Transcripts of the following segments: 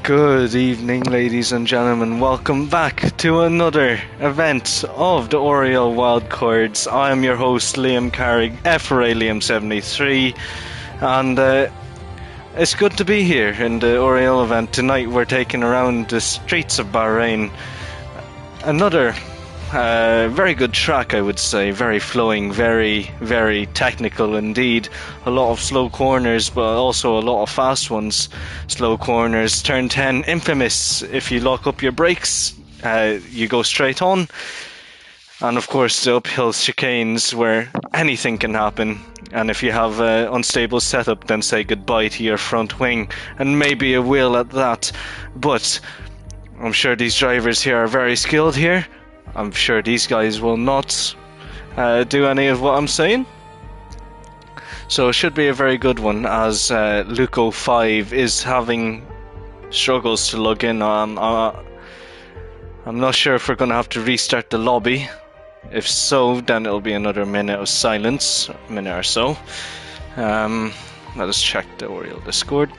Good evening, ladies and gentlemen. Welcome back to another event of the Oriel Wildcards. I am your host, Liam Carrig, FRA Liam73, and it's good to be here in the Oriel event. Tonight we're taking around the streets of Bahrain. Another very good track, I would say. Very flowing, very, very technical indeed. A lot of slow corners, but also a lot of fast ones. Slow corners. Turn 10, infamous. If you lock up your brakes, you go straight on. And of course the uphill chicanes where anything can happen. And if you have an unstable setup, then say goodbye to your front wing. And maybe a wheel at that. But I'm sure these drivers here are very skilled here. I'm sure these guys will not do any of what I'm saying. So it should be a very good one, as Luco 5 is having struggles to log in. I'm not sure if we're going to have to restart the lobby. If so, then it'll be another minute of silence, a minute or so. Let us check the Oriel Discord.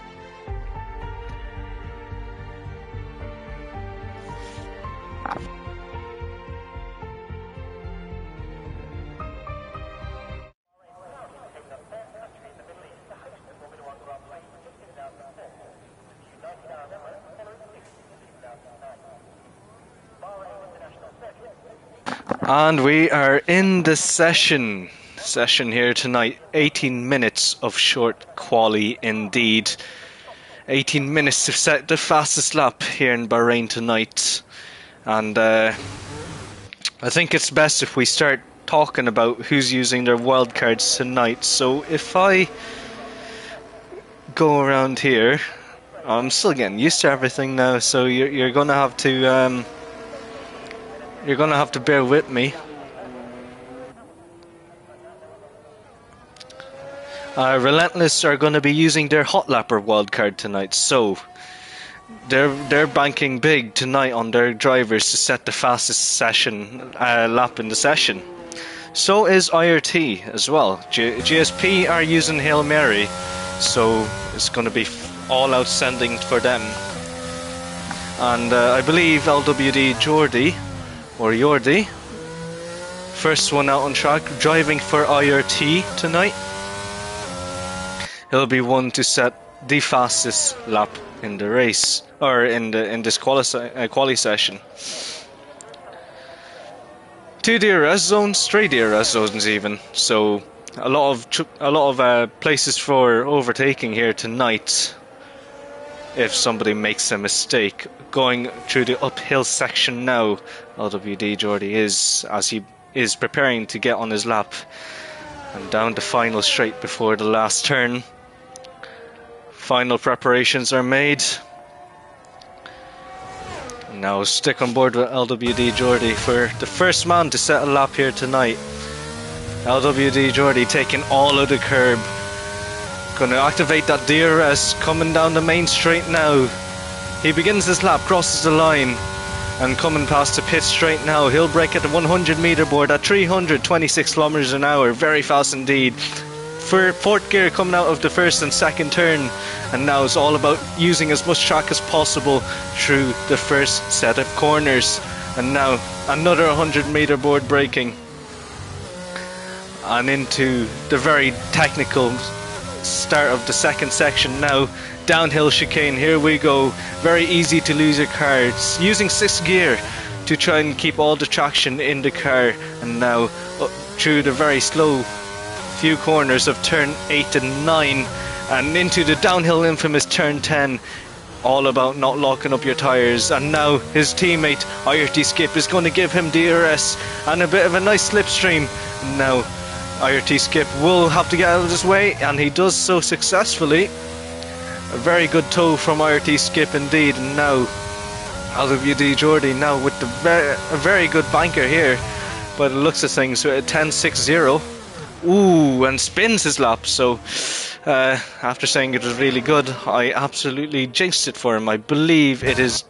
And we are in the session here tonight. 18 minutes of short quali indeed. 18 minutes to set the fastest lap here in Bahrain tonight. And I think it's best if we start talking about who's using their wildcards tonight. So if I go around here, I'm still getting used to everything now, so you're gonna have to bear with me. Relentless are going to be using their hot lapper wildcard tonight, so they're banking big tonight on their drivers to set the fastest session lap in the session. So is IRT as well. GSP are using Hail Mary, so it's going to be all outstanding for them. And I believe LWD Jordi, or Jordi, first one out on track, driving for IRT tonight. He'll be one to set the fastest lap in the race, or in this quali session. 2 DRS zones, 3 DRS zones even. So a lot of places for overtaking here tonight. If somebody makes a mistake. Going through the uphill section now, LWD Jordi is, as he is preparing to get on his lap. And down the final straight before the last turn. Final preparations are made. Now stick on board with LWD Jordi for the first man to set a lap here tonight. LWD Jordi taking all of the curb. Going to activate that DRS, coming down the main straight now. He begins his lap, crosses the line, and coming past the pit straight now. He'll brake at the 100 meter board at 326 kilometers an hour. Very fast indeed. For fourth gear coming out of the first and second turn, and now it's all about using as much track as possible through the first set of corners. And now another 100 meter board braking, and into the very technical start of the second section now. Downhill chicane, here we go. Very easy to lose your car. It's using 6th gear to try and keep all the traction in the car. And now through the very slow few corners of turn 8 and 9 and into the downhill infamous turn 10. All about not locking up your tyres. And now his teammate IRT Skip is going to give him DRS and a bit of a nice slipstream. Now IRT Skip will have to get out of his way, and he does so successfully. A very good tow from IRT Skip indeed. And now LWD Jordi now with a very good banker here by the looks of things, with a 10.60. Ooh, and spins his lap. So after saying it was really good, I absolutely jinxed it for him. I believe it is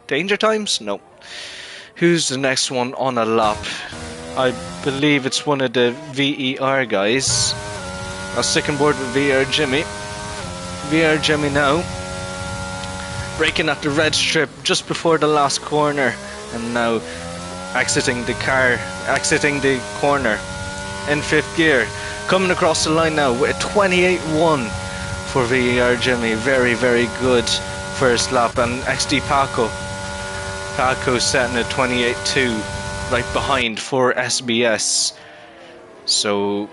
Danger Times? No. Who's the next one on a lap? I believe it's one of the VER guys. I'll stick on board with VR Jimmy. VR Jimmy now. braking at the red strip just before the last corner, and now exiting the corner in 5th gear, coming across the line now with a 28.1 for VER Jimmy. Very, very good first lap. And XD Paco setting a 28.2 right behind for SBS. So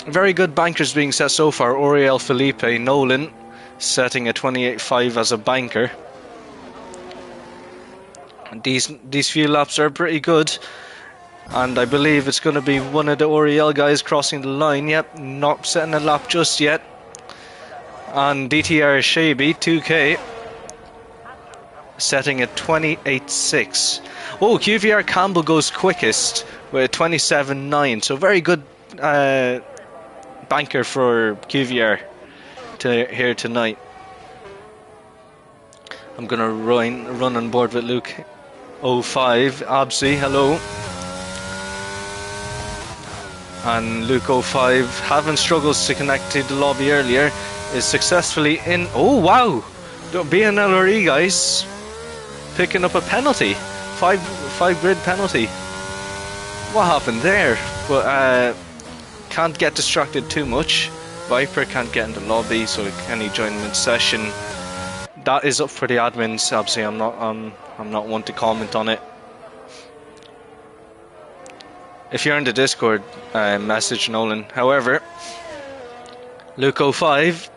very good bankers being set so far. Oriel Felipe Nolan setting a 28.5 as a banker. These few laps are pretty good, and I believe it's going to be one of the Oriel guys crossing the line. Yep, not setting a lap just yet. And DTR Shaby 2K setting a 28.6. Oh, QVR Campbell goes quickest with a 27.9. So very good banker for QVR here tonight. I'm going to run on board with Luke 05. Absi, hello. And Luke 05, having struggles to connect to the lobby earlier, is successfully in. Oh wow, BNLRE guys picking up a penalty, five grid penalty. What happened there? But can't get distracted too much. Viper can't get in the lobby, so can he join mid session? That is up for the admins. Obviously, I'm not one to comment on it. If you're in the Discord, message Nolan. However, Luke 05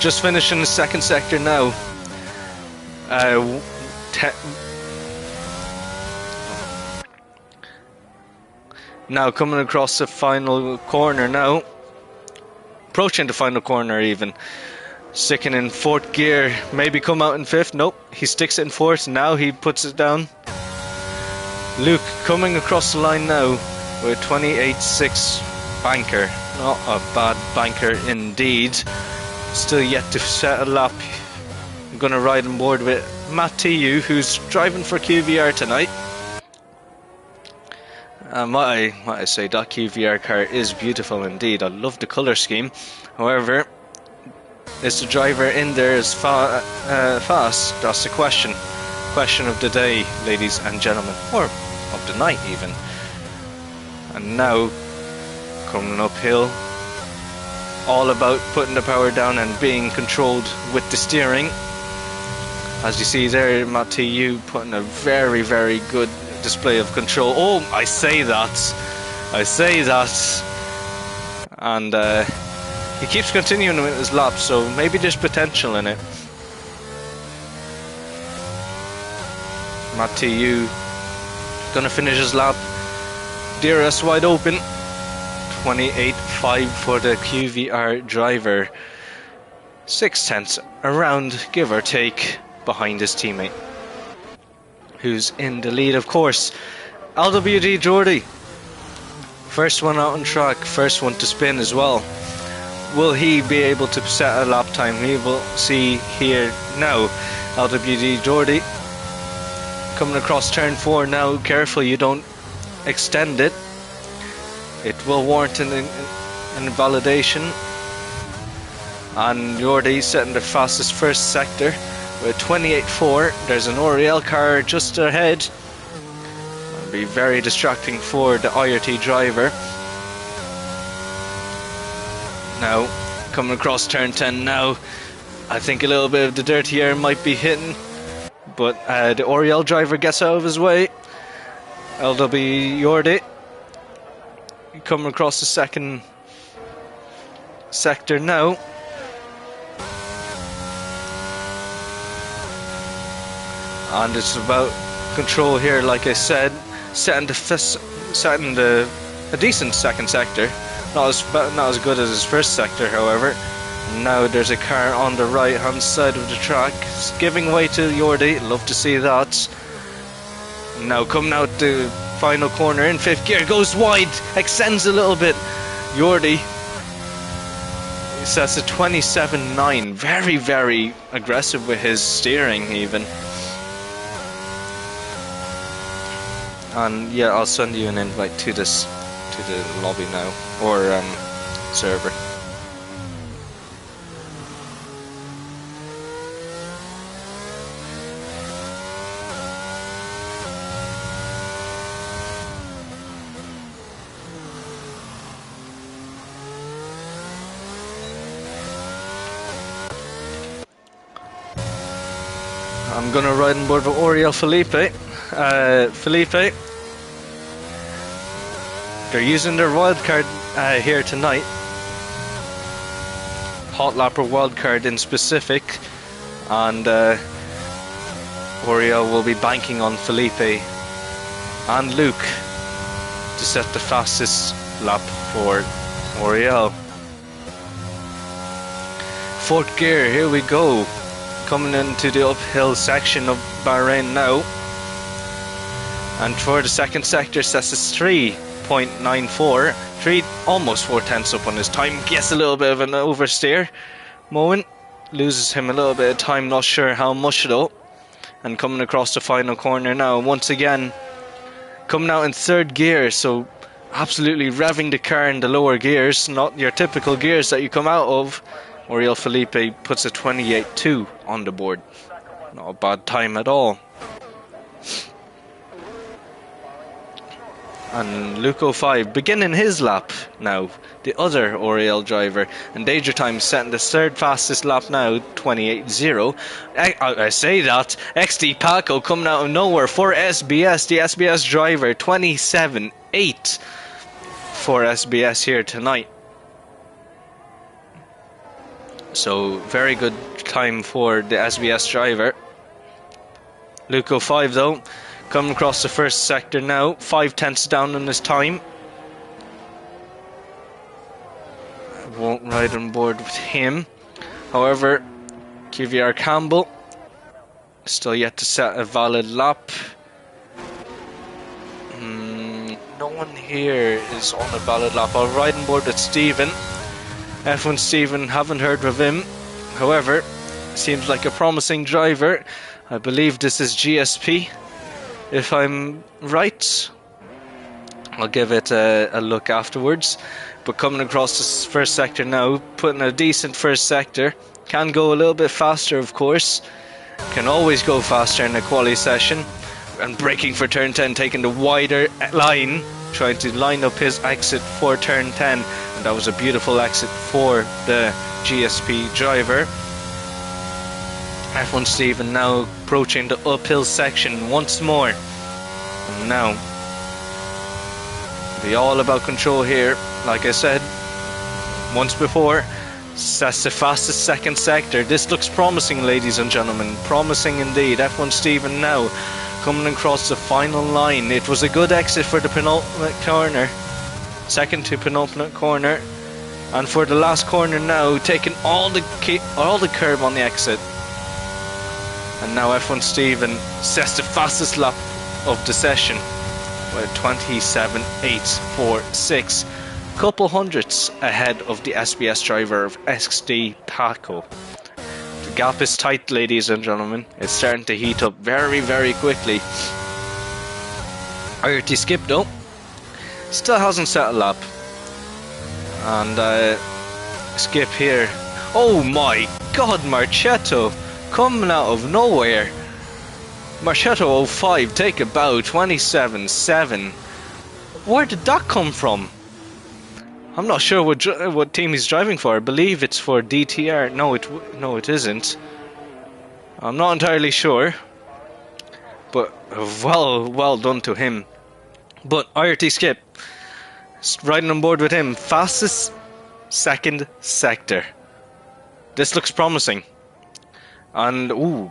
just finishing the 2nd sector now. Now coming across the final corner now. Approaching the final corner even. Sticking in 4th gear. Maybe come out in 5th. Nope. He sticks it in 4th. Now he puts it down. Luke coming across the line now with 28.6 banker. Not a bad banker indeed. Still yet to set a lap. I'm going to ride on board with Matt TU, who's driving for QVR tonight. Might I say that QVR car is beautiful indeed. I love the colour scheme. However, is the driver in there as fast? That's the question. Question of the day, ladies and gentlemen, or of the night even. And now coming uphill, all about putting the power down and being controlled with the steering. As you see there, Matt TU putting a very, very good display of control. Oh, I say that, and he keeps continuing with his lap, so maybe there's potential in it. Matt TU gonna finish his lap. DRS wide open. 28.5 for the QVR driver. 0.6 around, give or take, behind his teammate, who's in the lead, of course. LWD Jordy, first one out on track, first one to spin as well. Will he be able to set a lap time? We will see here now. LWD Jordy coming across turn 4 now. Careful you don't extend it. It will warrant an invalidation. And Jordy setting the fastest first sector with 28.4. There's an Oriel car just ahead. It'll be very distracting for the IRT driver. Now, coming across turn 10 now. I think a little bit of the dirty air might be hitting, but the Oriel driver gets out of his way. LW Jordi coming across the 2nd sector now. And it's about control here, like I said, setting a decent 2nd sector. Not as good as his 1st sector, however. Now there's a car on the right hand side of the track, giving way to Jordi. Love to see that. Now coming out the final corner in 5th gear, goes wide, extends a little bit. Jordi sets a 27.9. Very, very aggressive with his steering even. And yeah, I'll send you an invite to the lobby now, or server. I'm gonna ride on board with Oriel Felipe. Felipe, they're using their wildcard here tonight. Hot Lapper wildcard in specific, and Oriel will be banking on Felipe and Luke to set the fastest lap for Oriel. Fourth gear, here we go. Coming into the uphill section of Bahrain now. And for the second sector, sets is 3.94. Almost 4/10 up on his time. Gets a little bit of an oversteer moment. Loses him a little bit of time, not sure how much though. And coming across the final corner now, once again, coming out in third gear, so absolutely revving the car in the lower gears, not your typical gears that you come out of. Oriel Felipe puts a 28.2 on the board. Not a bad time at all. And Luke 05 beginning his lap now, the other Oriel driver, and Danger Time setting the third fastest lap now, 28.0. I say that, XD Paco coming out of nowhere for SBS, the SBS driver, 27.8 for SBS here tonight. So very good time for the SBS driver. Luke 05 though, coming across the first sector now, 5/10 down on his time. I won't ride on board with him. However, QVR Campbell still yet to set a valid lap. No one here is on a valid lap. I'll ride on board with Stephen. F1 Stephen, haven't heard of him. However, seems like a promising driver. I believe this is GSP, if I'm right. I'll give it a look afterwards. But coming across this first sector now, putting a decent first sector. Can go a little bit faster, of course. Can always go faster in a quali session. And braking for turn 10, taking the wider line, trying to line up his exit for turn 10. And that was a beautiful exit for the GSP driver. F1 Stephen now approaching the uphill section once more. And now, be all about control here. Like I said once before, that's the fastest second sector. This looks promising, ladies and gentlemen. Promising indeed. F1 Stephen now coming across the final line. It was a good exit for the penultimate corner. Second to penultimate corner. And for the last corner now, taking all the curb on the exit. And now F1 Stephen sets the fastest lap of the session with 27.846. Couple hundredths ahead of the SBS driver of XD Paco. The gap is tight, ladies and gentlemen. It's starting to heat up very, very quickly. IRT Skip though still hasn't set a lap. And Skip here. Oh my god, Marchetto coming out of nowhere. Marchetto 05 take a bow, 27.7. Where did that come from? I'm not sure what team he's driving for. I believe it's for DTR. No, it isn't. I'm not entirely sure. But well done to him. But IRT Skip, riding on board with him, fastest second sector. This looks promising. And ooh,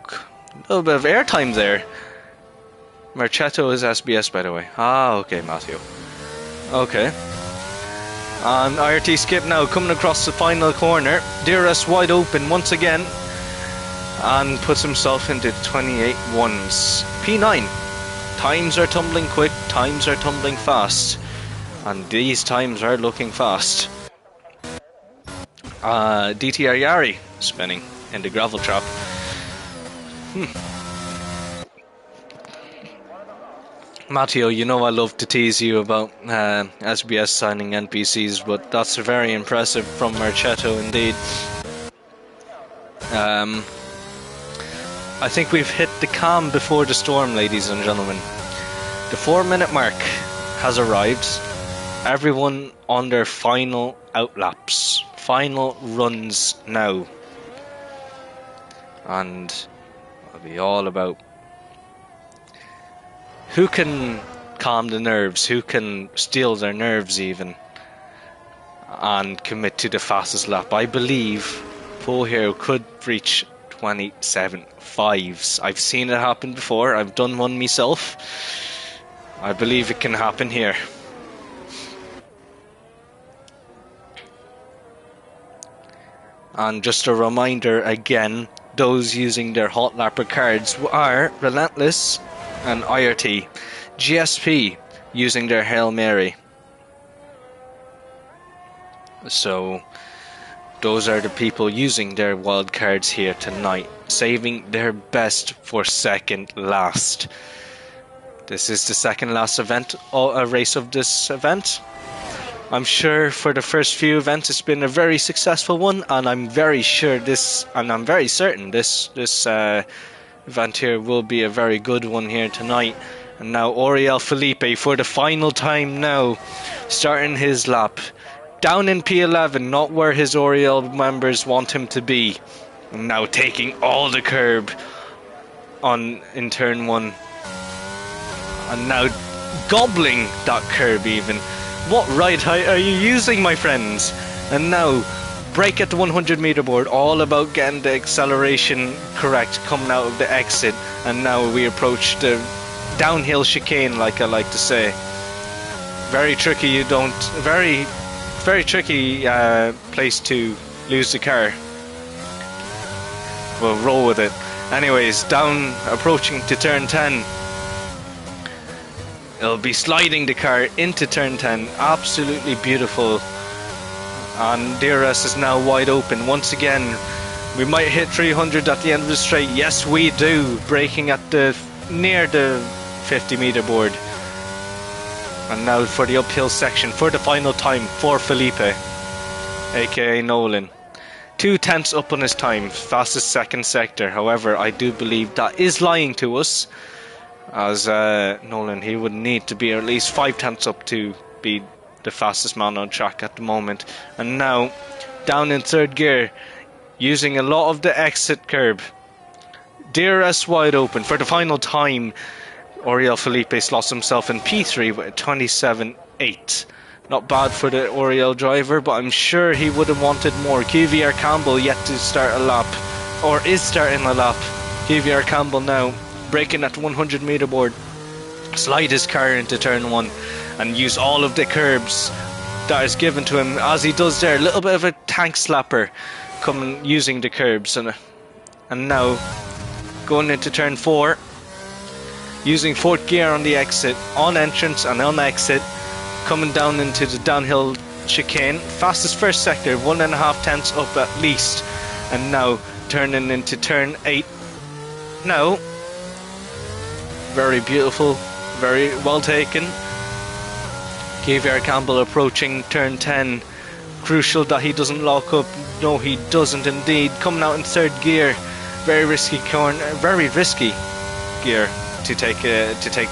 a little bit of airtime there. Marchetto is SBS, by the way. Ah, okay, Matthew. Okay. And IRT Skip now coming across the final corner. DRS wide open once again. And puts himself into 28.1s. P9. Times are tumbling quick, times are tumbling fast. And these times are looking fast. DTR Yari spinning in the gravel trap. Matteo, you know I love to tease you about SBS signing NPCs, but that's very impressive from Marchetto indeed. I think we've hit the calm before the storm, ladies and gentlemen. The 4-minute mark has arrived. Everyone on their final outlaps, final runs now. And be all about who can calm the nerves, who can steal their nerves even, and commit to the fastest lap. I believe Paul here could reach 27.5s. I've seen it happen before. I've done one myself. I believe it can happen here. And just a reminder again, those using their Hot Lapper cards are Relentless and IRT. GSP using their Hail Mary. So those are the people using their wild cards here tonight, saving their best for second last. This is the second last event, or a race of this event. I'm sure for the first few events it's been a very successful one, and I'm very certain this event here will be a very good one here tonight. And now Oriel Felipe for the final time now, starting his lap. Down in P11, not where his Oriel members want him to be. And now taking all the curb in turn 1. And now gobbling that curb even. What ride height are you using, my friends? And now brake at the 100 meter board, all about getting the acceleration correct coming out of the exit. And now we approach the downhill chicane, like I like to say. Very tricky, very tricky place to lose the car. We'll roll with it. Anyways, down, approaching to turn 10. It'll be sliding the car into turn 10. Absolutely beautiful. And DRS is now wide open. Once again, we might hit 300 at the end of the straight. Yes, we do. Braking at near the 50 meter board. And now for the uphill section, for the final time for Felipe, aka Nolan. 2/10 up on his time, fastest second sector. However, I do believe that is lying to us, as Nolan, he would need to be at least 5/10 up to be the fastest man on track at the moment. And now down in third gear, using a lot of the exit curb. DRS wide open for the final time. Oriel Felipe slots himself in P3 with a 27.8. Not bad for the Oriel driver, but I'm sure he would have wanted more. QVR Campbell yet to start a lap, or is starting a lap. QVR Campbell now braking at the 100 meter board. Slide his car into turn 1 and use all of the curbs that is given to him, as he does there. A little bit of a tank slapper coming using the curbs. And now going into turn 4. Using fourth gear on the exit, on entrance and on exit, coming down into the downhill chicane. Fastest first sector, 1.5 tenths up at least. And now turning into turn 8. Now, very beautiful, very well taken. Xavier Campbell approaching turn 10. Crucial that he doesn't lock up. No, he doesn't indeed. Coming out in third gear. Very risky gear to take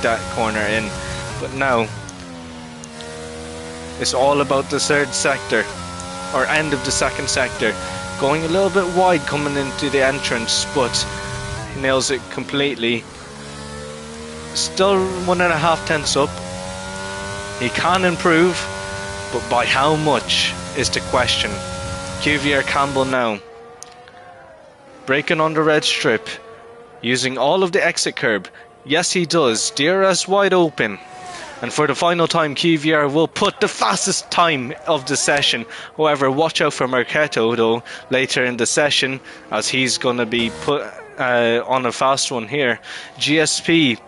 that corner in. But now it's all about the third sector, or end of the second sector. Going a little bit wide coming into the entrance, but he nails it completely. Still 1.5 tenths up. He can improve, but by how much is the question. QVR Campbell now braking on the red strip, using all of the exit curb. Yes, he does. DRS wide open. And for the final time, QVR will put the fastest time of the session. However, watch out for Marchetto though later in the session, as he's going to be put on a fast one here. GSP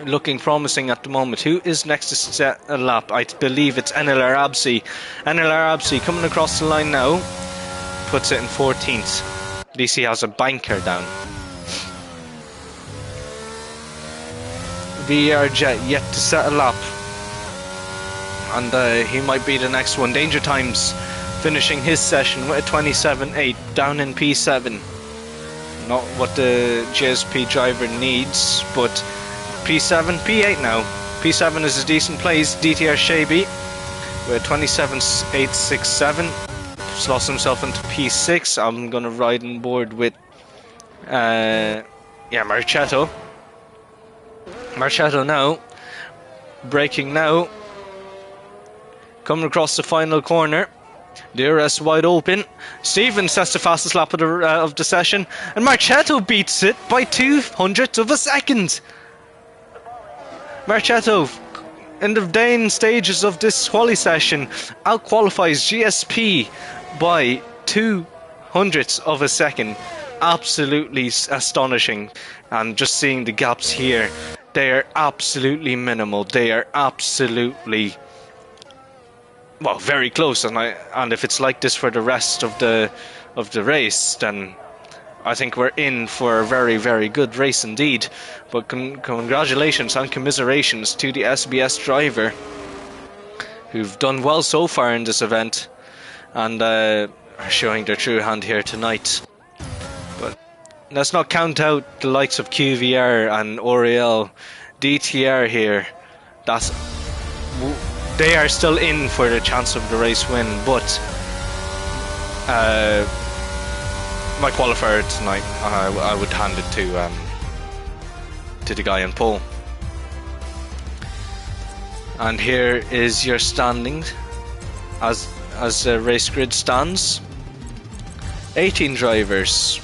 looking promising at the moment. Who is next to set a lap? I believe it's Enel Arabsi. Enel Arabsi coming across the line now. Puts it in 14th. At least he has a banker down. VR Jet yet to set a lap, and he might be the next one. Danger Times finishing his session with a 27.8 down in P7. Not what the GSP driver needs, but P7, P8 now. P7 is a decent place. DTR Shaby with a 27.867 slots himself into P6. I'm gonna ride on board with Yeah, Marchetto now, braking now, coming across the final corner. DRS wide open. Stevens sets the fastest lap of the session, and Marchetto beats it by 0.02 of a second. Marchetto, in the Dane stages of this quali session, outqualifies GSP by 0.02 of a second. Absolutely astonishing. And just seeing the gaps here, they are absolutely minimal. They are absolutely, well, very close. And if it's like this for the rest of the race, then I think we're in for a very, very good race indeed. But congratulations and commiserations to the SBS driver, who've done well so far in this event, and are showing their true hand here tonight. But let's not count out the likes of QVR and Oriel, DTR here. They are still in for the chance of the race win, but my qualifier tonight, I would hand it to the guy in pole. And here is your standings as the race grid stands. 18 drivers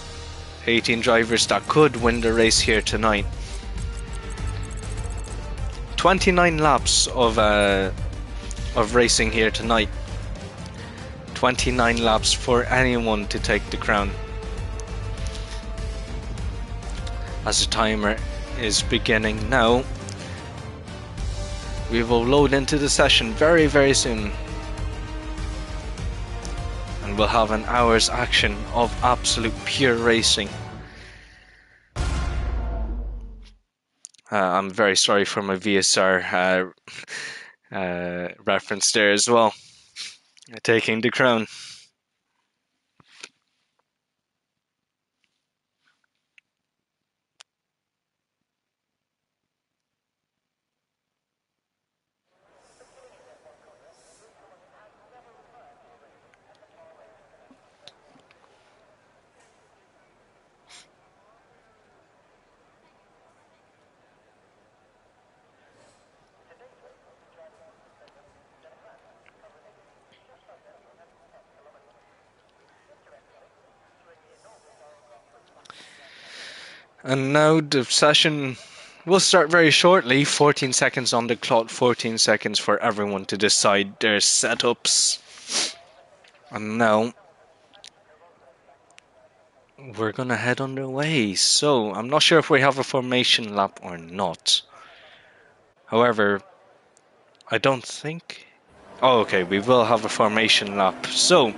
that could win the race here tonight. 29 laps of racing here tonight. 29 laps for anyone to take the crown. As the timer is beginning now, we will load into the session very, very soon, and we'll have an hour's action of absolute pure racing. I'm very sorry for my VSR reference there as well. Taking the crown. And now the session will start very shortly. 14 seconds on the clock, 14 seconds for everyone to decide their setups. And now we're gonna head underway. So I'm not sure if we have a formation lap or not. However, I don't think... Oh, okay, we will have a formation lap. So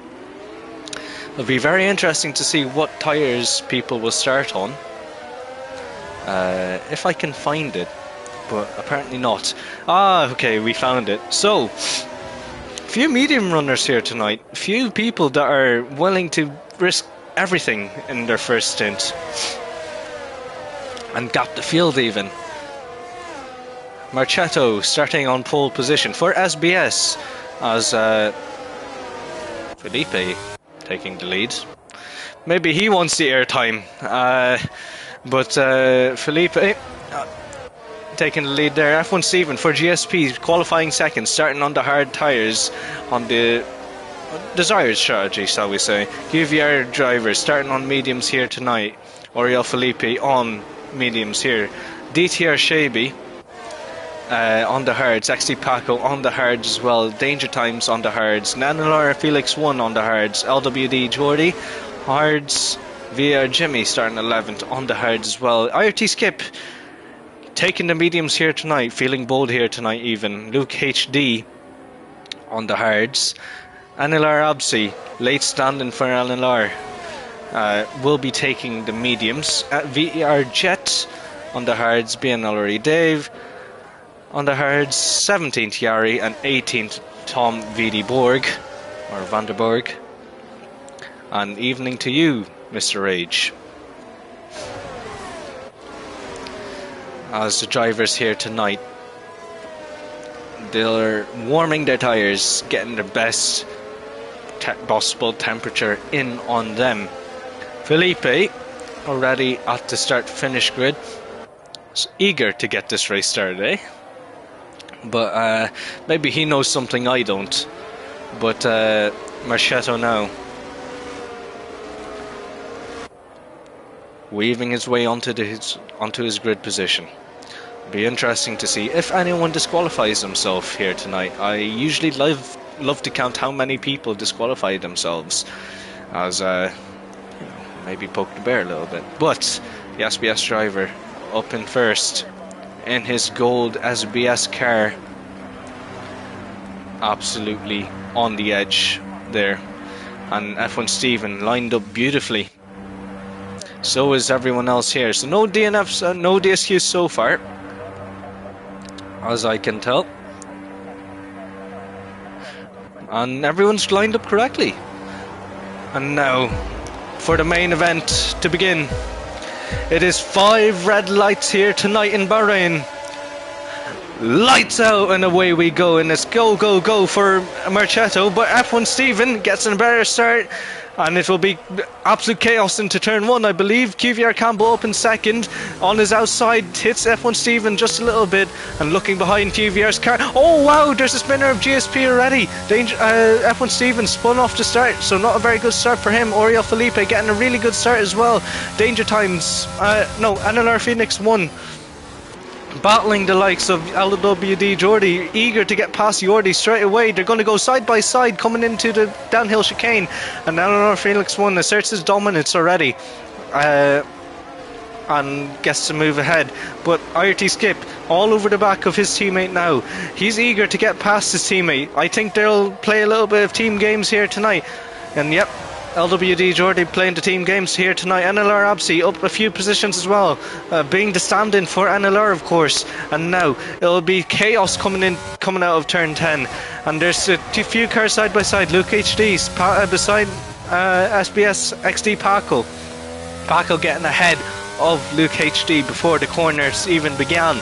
it'll be very interesting to see what tyres people will start on. If I can find it, but apparently not. Ah, okay, we found it. So, few medium runners here tonight. Few people that are willing to risk everything in their first stint and gap the field even. Marchetto starting on pole position for SBS as Felipe taking the lead. Maybe he wants the airtime. But Felipe taking the lead there. F1 Steven for GSP qualifying second, starting on the hard tyres on the desired strategy, shall we say. QVR drivers starting on mediums here tonight. Oriel Felipe on mediums here. DTR Shaby on the hards. XT Paco on the hards as well. Danger Times on the hards. Nanalara Felix 1 on the hards. LWD Jordy hards. VR Jimmy starting 11th on the hards as well. IRT Skip taking the mediums here tonight, feeling bold here tonight even. Luke HD on the hards. Anilar Absi, late standing for Anilar, will be taking the mediums. At VR Jet on the hards, BNLRE Dave on the hards, 17th Yari and 18th Tom VD Borg, or Vanderborg. And evening to you, Mr. Rage. As the drivers here tonight, they're warming their tyres, getting the best possible temperature in on them. Felipe already at the start-finish grid. So eager to get this race started, eh? But maybe he knows something I don't. But Marchetto now, weaving his way onto his grid position. Be interesting to see if anyone disqualifies himself here tonight. I usually love to count how many people disqualify themselves, as maybe poke the bear a little bit. But the SBS driver up in first in his gold SBS car, absolutely on the edge there, and F1 Steven lined up beautifully. So is everyone else here. So no DNFs, no DSQs so far, as I can tell. And everyone's lined up correctly. And now, for the main event to begin. It is 5 red lights here tonight in Bahrain. Lights out and away we go, and it's go for Marchetto, but F1 Steven gets a better start, and it will be absolute chaos into turn 1, I believe. QVR Campbell up in second, on his outside, hits F1 Steven just a little bit, and looking behind QVR's car. Oh wow, there's a spinner of GSP already. F1 Steven spun off the start, so not a very good start for him. Oriol Felipe getting a really good start as well. Danger Times, NLR Phoenix 1. Battling the likes of LWD Jordy, eager to get past Jordy straight away. They're going to go side by side coming into the downhill chicane, and Eleanor Felix 1 asserts his dominance already and gets to move ahead. But IRT Skip all over the back of his teammate now. He's eager to get past his teammate. I think they'll play a little bit of team games here tonight, and yep, LWD Jordy playing the team games here tonight. NLR Absi up a few positions as well, being the stand-in for NLR, of course. And now it'll be chaos coming out of turn 10. And there's a few cars side by side. Luke HD beside SBS XD Paco. Paco getting ahead of Luke HD before the corners even began.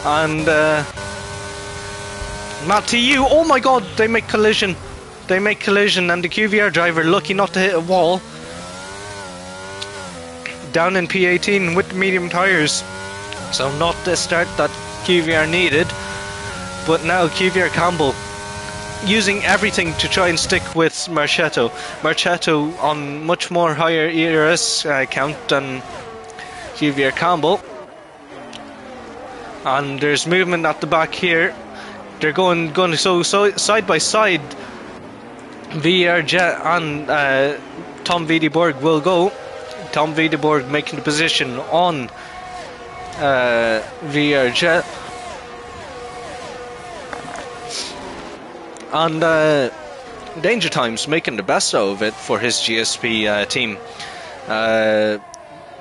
And Matt TU, oh my god, they make collision. They make collision, and the QVR driver lucky not to hit a wall. Down in P18 with medium tyres. So not the start that QVR needed. But now QVR Campbell using everything to try and stick with Marchetto. Marchetto on much more higher ERS count than QVR Campbell. And there's movement at the back here. They're going so side by side. VR Jet and Tom Wiedeborg will go. Tom Wiedeborg making the position on VR Jet. And Danger Times making the best out of it for his GSP team.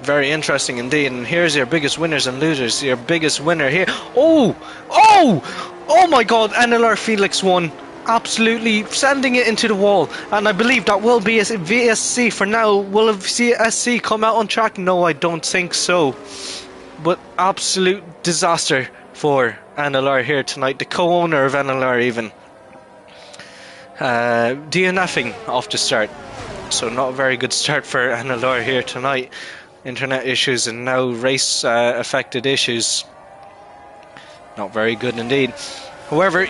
Very interesting indeed. And here's your biggest winners and losers. Your biggest winner here. Oh my god, NLR Felix 1. Absolutely sending it into the wall, and I believe that will be a VSC for now. Will a VSC come out on track? No, I don't think so. But absolute disaster for NLR here tonight. The co-owner of NLR even DNFing off the start, so not a very good start for NLR here tonight. Internet issues and now race affected issues. Not very good indeed. However,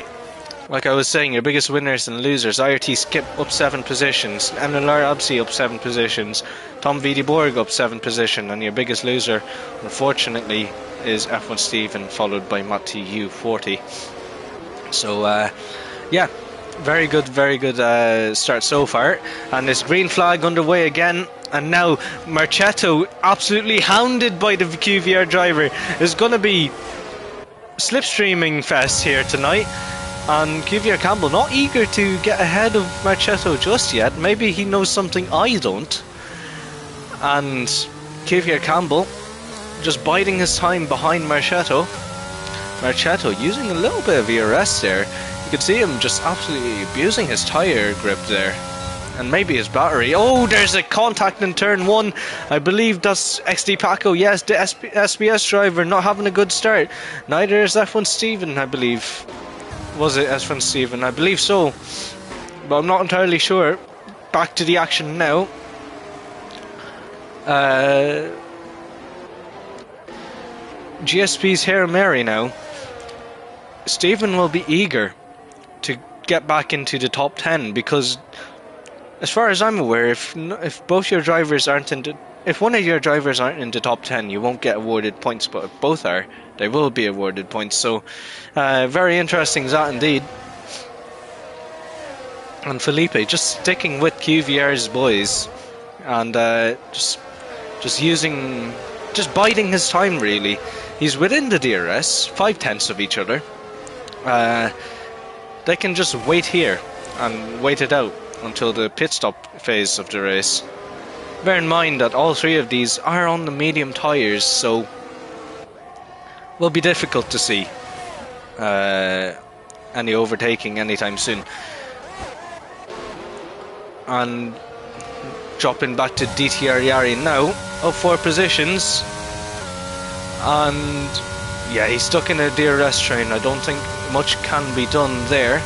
like I was saying, your biggest winners and losers. IRT Skip up 7 positions, NLR Absi up 7 positions, Tom Wiedeborg up 7 positions, and your biggest loser, unfortunately, is F1 Steven, followed by Matt TU 40. So, yeah, very good start so far. And this green flag underway again. And now Marchetto, absolutely hounded by the QVR driver, is going to be slipstreaming fest here tonight. And QVR Campbell not eager to get ahead of Marchetto just yet. Maybe he knows something I don't. And QVR Campbell just biding his time behind Marchetto. Marchetto using a little bit of ERS there. You could see him just absolutely abusing his tyre grip there. And maybe his battery. Oh, there's a contact in turn 1. I believe that's XD Paco. Yes, the SBS driver not having a good start. Neither is F1 Steven, I believe. Was it F1 Steven? I believe so, but I'm not entirely sure. Back to the action now. GSP's Hail Mary now. Stephen will be eager to get back into the top 10 because, as far as I'm aware, if both your drivers aren't if one of your drivers aren't in the top 10, you won't get awarded points. But if both are, they will be awarded points. So, very interesting that indeed. And Felipe just sticking with QVR's boys and just biding his time really. He's within the DRS, 5/10 of each other. They can just wait here and wait it out until the pit stop phase of the race. Bear in mind that all three of these are on the medium tyres, so will be difficult to see any overtaking anytime soon. And dropping back to DTR Yari now, up 4 positions. And yeah, he's stuck in a DRS train. I don't think much can be done there.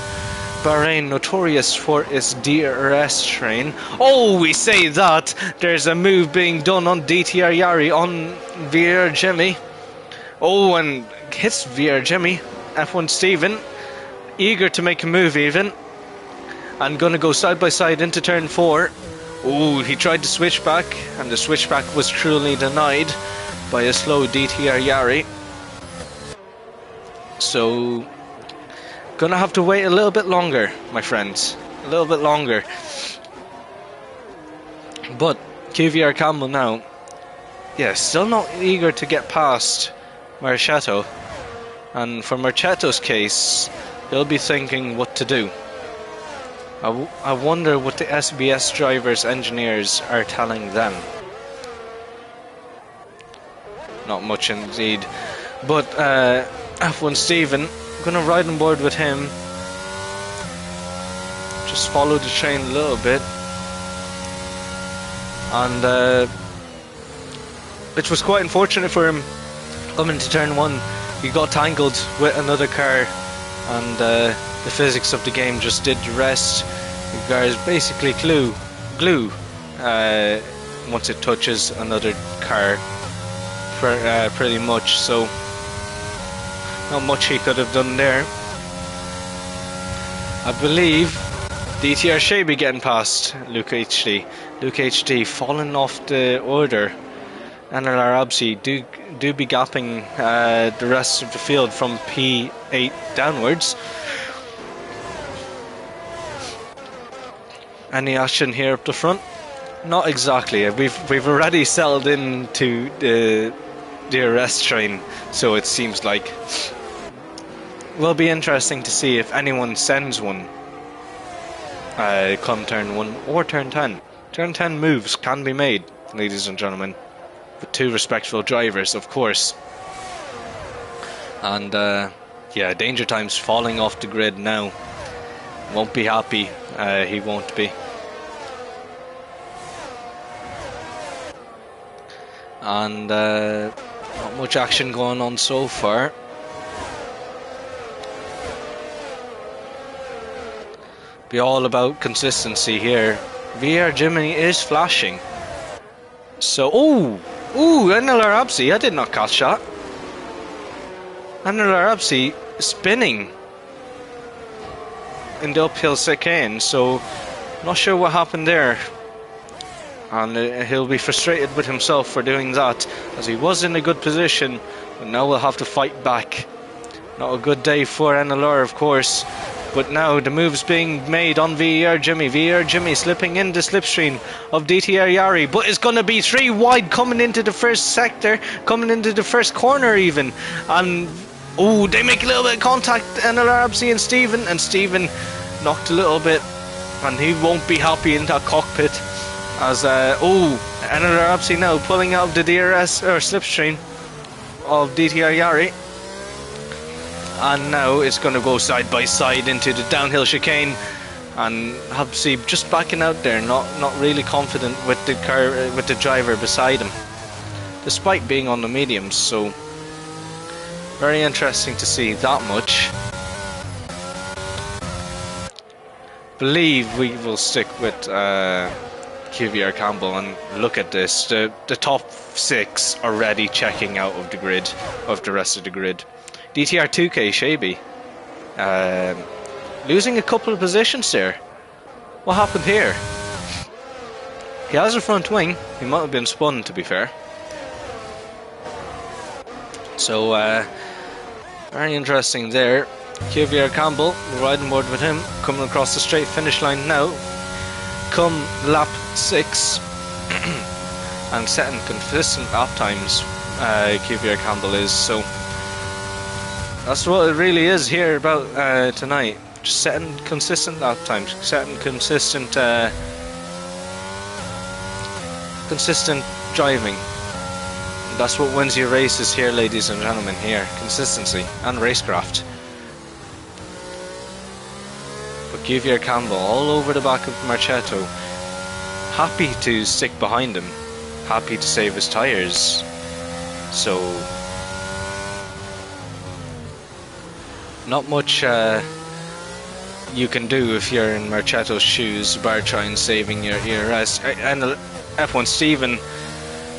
Bahrain, notorious for its DRS train. Oh, we say that. There's a move being done on DTR Yari on VR Jimmy. Oh, and hits VR Jimmy. F1 Steven, eager to make a move even. And gonna go side by side into turn 4. Oh, he tried to switch back, and the switchback was cruelly denied by a slow DTR Yari. So, gonna have to wait a little bit longer, my friends. A little bit longer. But QVR Campbell now, yeah, still not eager to get past Marchetto. And for Marchetto's case, he'll be thinking what to do. I wonder what the SBS drivers, engineers are telling them. Not much indeed. But F1 Steven, gonna ride on board with him. Just follow the train a little bit. And it was quite unfortunate for him coming to turn 1. He got tangled with another car, and the physics of the game just did the rest. The cars basically glue once it touches another car, pretty much. So not much he could have done there. I believe DTR Shaby getting past Luke HD. Luke HD falling off the order. NLR Absi do be gapping the rest of the field from P8 downwards. Any action here up the front? Not exactly. We've already settled into the DRS train, so it seems like. Will be interesting to see if anyone sends one come turn 1 or turn 10. Turn 10 moves can be made, ladies and gentlemen, with 2 respectful drivers, of course. And yeah, Danger Time's falling off the grid now. Won't be happy. He won't be. And not much action going on so far. Be all about consistency here. VR Jimmy is flashing. So, ooh, NLR Absi, I did not catch that. NLR Absi spinning in the uphill chicane, so not sure what happened there. And he'll be frustrated with himself for doing that, as he was in a good position, but now we'll have to fight back. Not a good day for NLR, of course. But now the move's being made on VR Jimmy. VR Jimmy slipping in the slipstream of DTR Yari. But it's going to be 3 wide coming into the first sector. Coming into the first corner even. And, oh, they make a little bit of contact. NLR Absi and Steven. And Steven knocked a little bit. And he won't be happy in that cockpit. As, NLR Absi now pulling out the DRS or slipstream of DTR Yari. And now it's going to go side by side into the downhill chicane, and Habsi just backing out there, not really confident with the car, with the driver beside him, despite being on the mediums. So very interesting to see that much. Believe we will stick with QVR Campbell, and look at this. The top 6 already checking out of the grid, of the rest of the grid. DTR 2K Shaby losing a couple of positions there. What happened here? He has a front wing. He might have been spun, to be fair. So very interesting there. QVR Campbell riding board with him, coming across the straight finish line now. Come lap 6 and setting consistent lap times. QVR Campbell is, so that's what it really is here about tonight. Just setting consistent lap times, setting consistent driving. That's what wins you races here, ladies and gentlemen. Here, consistency and racecraft. But QVR Campbell all over the back of Marchetto, happy to stick behind him, happy to save his tyres. So not much you can do if you're in Marchetto's shoes, bar trying saving your ERS. And F1 Steven,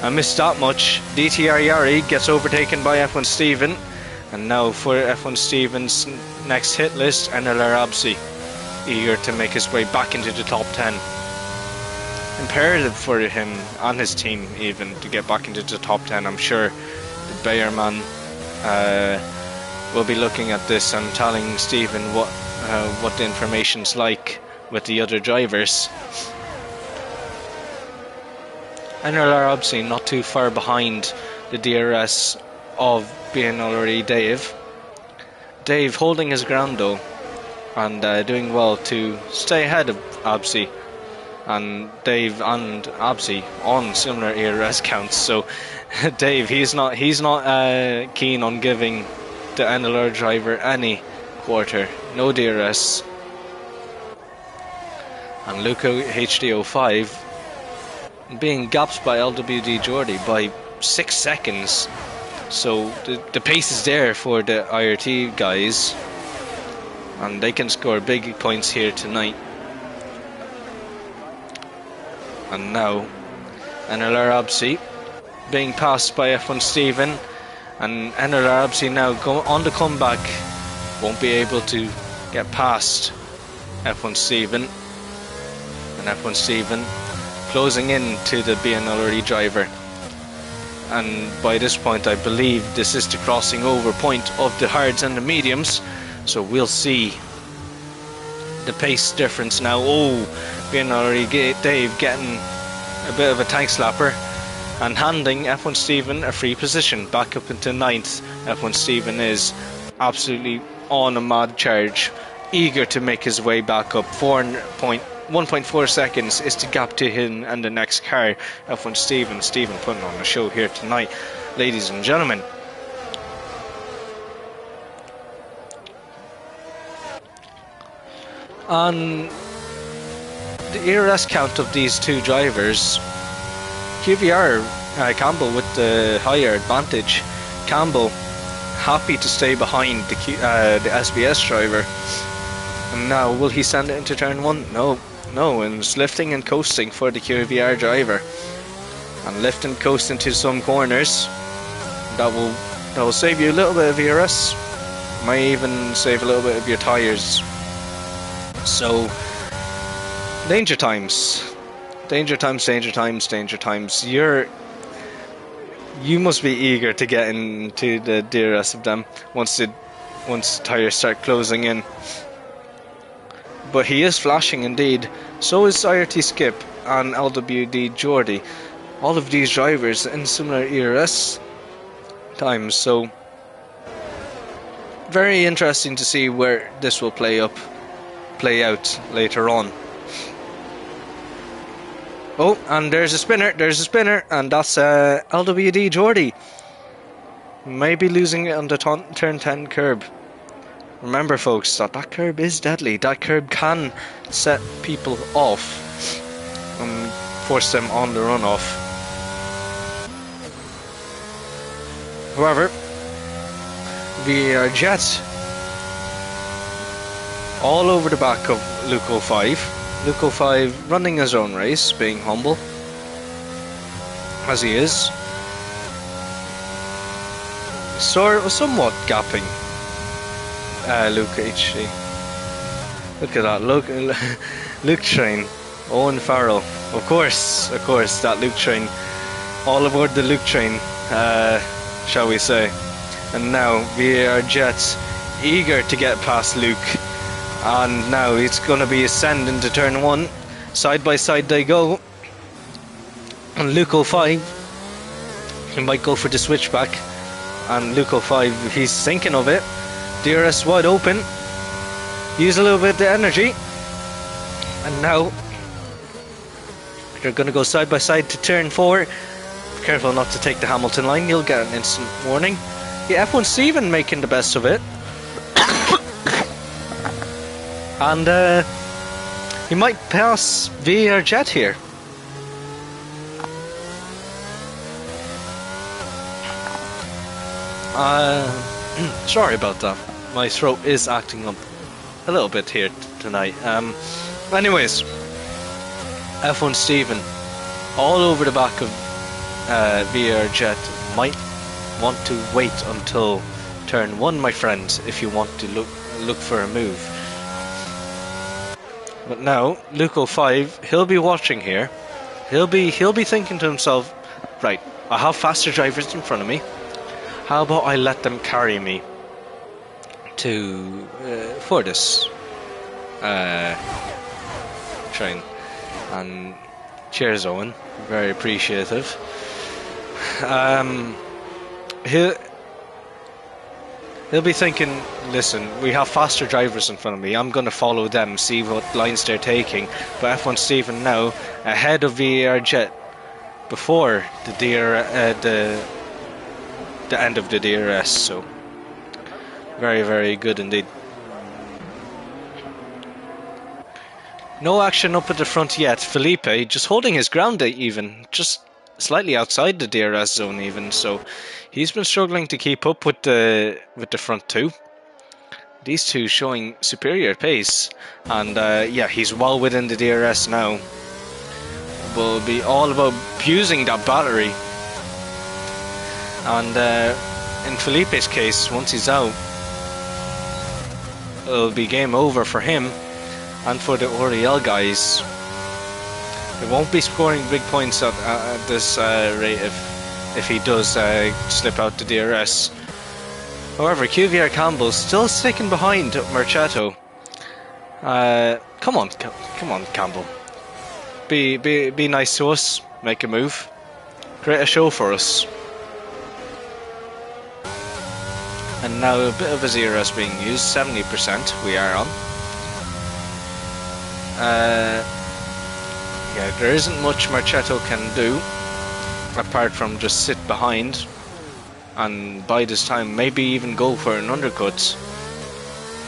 I missed that much. DTR Yari gets overtaken by F1 Steven, and now for F1 Steven's next hit list, NLR Absi, eager to make his way back into the top 10. Imperative for him and his team even to get back into the top 10. I'm sure the Bayer man will be looking at this and telling Stephen what the information's like with the other drivers. NLR Absi not too far behind the DRS of being already Dave. Dave holding his ground though, and doing well to stay ahead of Absi, and Dave and Absi on similar ERS counts. So Dave, he's not keen on giving the NLR driver any quarter, no DRS. And Luca HD05 being gapped by LWD Jordy by 6 seconds. So the pace is there for the IRT guys, and they can score big points here tonight. And now NLR Absi being passed by F1 Steven, and NLR Absi now on the comeback, won't be able to get past F1 Steven, and F1 Steven closing in to the BNLRE driver. And by this point I believe this is the crossing over point of the hards and the mediums, so we'll see the pace difference now. Oh, BNLRE Dave getting a bit of a tank slapper and handing F1 Steven a free position back up into 9th. F1 Steven is absolutely on a mad charge, eager to make his way back up. 1.4 seconds is the gap to him and the next car, F1 Steven putting on a show here tonight, ladies and gentlemen. On the ERS count of these two drivers, QVR Campbell with the higher advantage. Campbell happy to stay behind the SBS driver. And now will he send it into turn 1? No, and it's lifting and coasting for the QVR driver, and lift and coast into some corners. That will save you a little bit of ERS, might even save a little bit of your tyres. So danger times. You must be eager to get into the DRS of them once the tyres start closing in. But he is flashing indeed. So is IRT Skip and LWD Jordy. All of these drivers in similar ERS times. So very interesting to see where this will play out later on. Oh, and there's a spinner, and that's LWD Jordy. Maybe losing it on the turn 10 curb. Remember folks, that curb is deadly. That curb can set people off and force them on the runoff. However, we are jet all over the back of Luke 05. Luco 5 running his own race, being humble, as he is. Somewhat gapping Luke HG. Look at that, Luke train, Owen Farrell. Of course, that Luke train. All aboard the Luke train, shall we say. And now VAR Jets eager to get past Luke. And now it's going to be ascending to turn 1. Side by side they go. And Luco 5, he might go for the switchback. And Luco 5, he's thinking of it. DRS wide open. Use a little bit of the energy. And now they're going to go side by side to turn 4. Be careful not to take the Hamilton line, you'll get an instant warning. Yeah, F1 Steven making the best of it. And he might pass VAR Jet here. Sorry about that. My throat is acting up a little bit here tonight. Anyways, F1 Steven all over the back of VAR Jet might want to wait until turn 1, my friend, if you want to look for a move. But now Luco 5, he'll be watching here. He'll be thinking to himself, right, I have faster drivers in front of me. How about I let them carry me to for this train? And cheers, Owen. Very appreciative. He'll be thinking, listen, we have faster drivers in front of me. I'm going to follow them, see what lines they're taking. But F1 Steven now ahead of VAR Jet before the end of the DRS. So very, very good indeed. No action up at the front yet. Felipe just holding his ground, even just slightly outside the DRS zone even, so he's been struggling to keep up with the front two. These two showing superior pace, and yeah, he's well within the DRS now. Will be all about using that battery, and in Felipe's case, once he's out, it'll be game over for him and for the Oriel guys. They won't be scoring big points at this rate if he does slip out the DRS. However, QVR Campbell still sticking behind Marchetto. Come on, Campbell. Be nice to us. Make a move. Create a show for us. And now a bit of a ZRS being used. 70% we are on. Yeah, there isn't much Marchetto can do apart from just sit behind and by this time maybe even go for an undercut.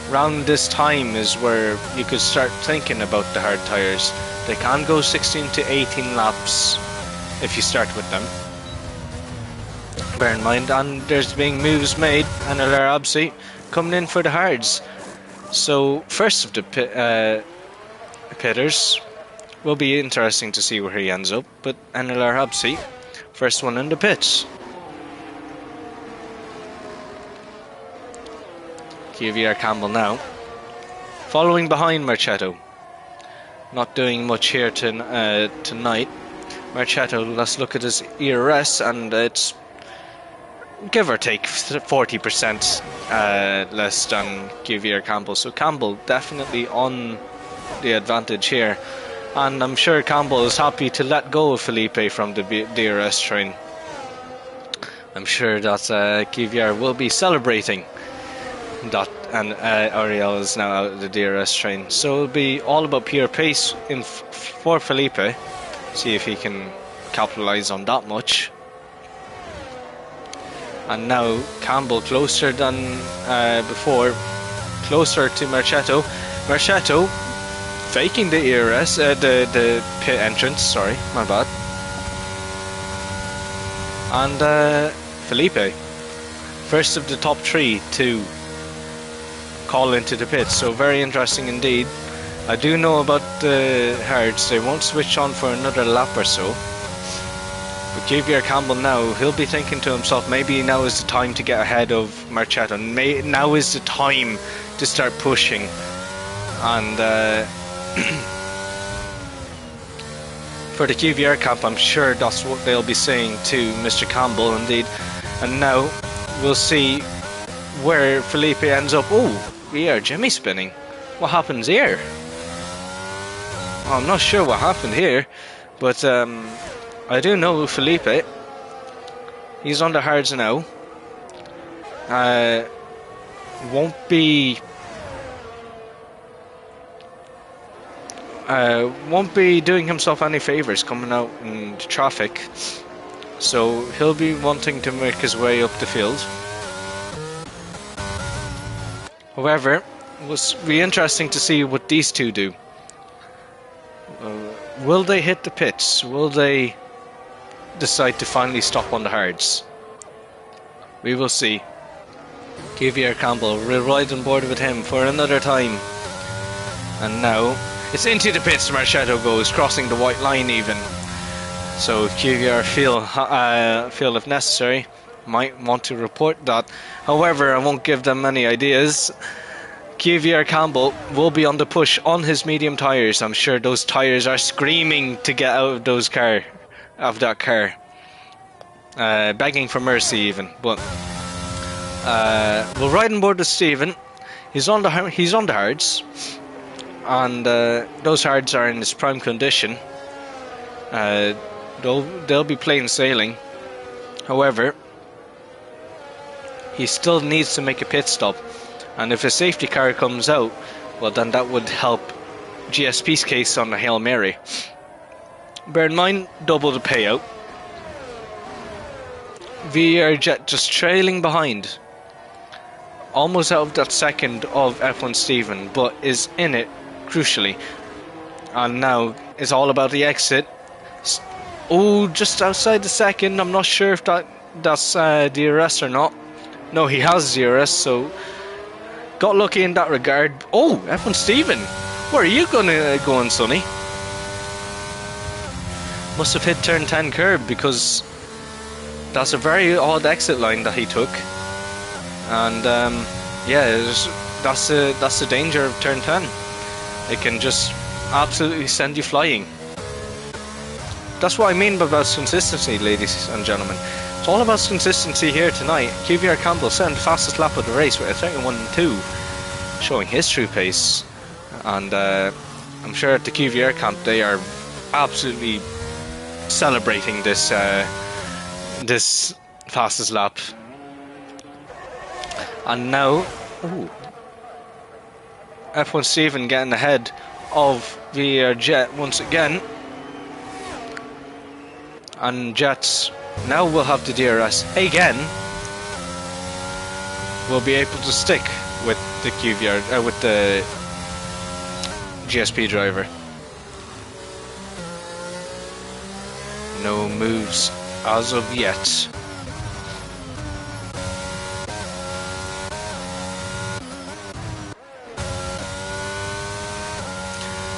Around this time is where you could start thinking about the hard tyres. They can go 16 to 18 laps if you start with them. Bear in mind, and there's being moves made, and Alar Absi coming in for the hards. So first of the pitters. Will be interesting to see where he ends up, but Anilar Habsi, first one in the pits. QVR Campbell now, following behind Marchetto. Not doing much here tonight. Marchetto, let's look at his ERS, and it's give or take 40% less than QVR Campbell. So Campbell definitely on the advantage here. And I'm sure Campbell is happy to let go of Felipe from the DRS train. I'm sure that QVR will be celebrating that, and Ariel is now out of the DRS train. So it'll be all about pure pace for Felipe. See if he can capitalise on that much. And now Campbell closer than before, closer to Marchetto. Marchetto faking the ERS, the pit entrance, sorry, my bad. And Felipe, first of the top three to call into the pits, so very interesting indeed. I do know about the hards, they won't switch on for another lap or so. But Xavier Campbell now, he'll be thinking to himself, maybe now is the time to get ahead of Marchetto. Now is the time to start pushing. And for the QVR camp, I'm sure that's what they'll be saying to Mr. Campbell indeed. And now we'll see where Felipe ends up. Oh, we are Jimmy spinning. What happens here? I'm not sure what happened here, but I do know Felipe. He's on the hards now. Won't be doing himself any favours coming out in traffic, so he'll be wanting to make his way up the field. However, it will be interesting to see what these two do. Will they hit the pits? Will they decide to finally stop on the hards? We will see. Xavier Campbell, we'll ride on board with him for another time. And now it's into the pits. Marchetto goes, crossing the white line even. So QVR feel if necessary might want to report that. However, I won't give them any ideas. QVR Campbell will be on the push on his medium tyres. I'm sure those tyres are screaming to get out of that car. Begging for mercy even. But we'll ride on board with Stephen. He's on the hards. And those hards are in his prime condition. They'll be plain sailing. However, he still needs to make a pit stop, and if a safety car comes out, well then that would help GSP's case on the Hail Mary. Bear in mind, double the payout. VR Jet just trailing behind, almost out of that second of F1 Steven, but is in it crucially. And now it's all about the exit. Oh, just outside the second. I'm not sure if that's DRS or not. No, he has DRS, so got lucky in that regard. Oh, F1 Steven, where are you going, Sonny? Must have hit turn 10 curb, because that's a very odd exit line that he took. And yeah, that's the danger of turn 10. It can just absolutely send you flying. That's what I mean about consistency, ladies and gentlemen. It's all about consistency here tonight. QVR Campbell setting the fastest lap of the race with a 31.2, showing his true pace. And I'm sure at the QVR camp they are absolutely celebrating this this fastest lap. And now, F1 Steven getting ahead of the Jet once again. And Jets now will have the DRS again. Will be able to stick with the QVR, with the GSP driver. No moves as of yet.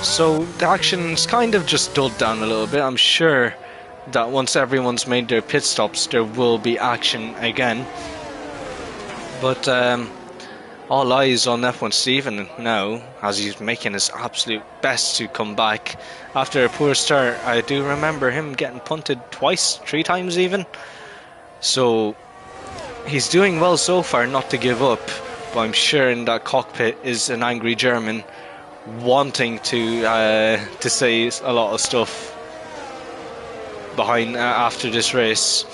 So the action's kind of just dulled down a little bit. I'm sure that once everyone's made their pit stops, there will be action again. But all eyes on F1 Steven now, as he's making his absolute best to come back after a poor start. I do remember him getting punted twice, 3 times even. So he's doing well so far not to give up. But I'm sure in that cockpit is an angry German wanting to say a lot of stuff behind after this race.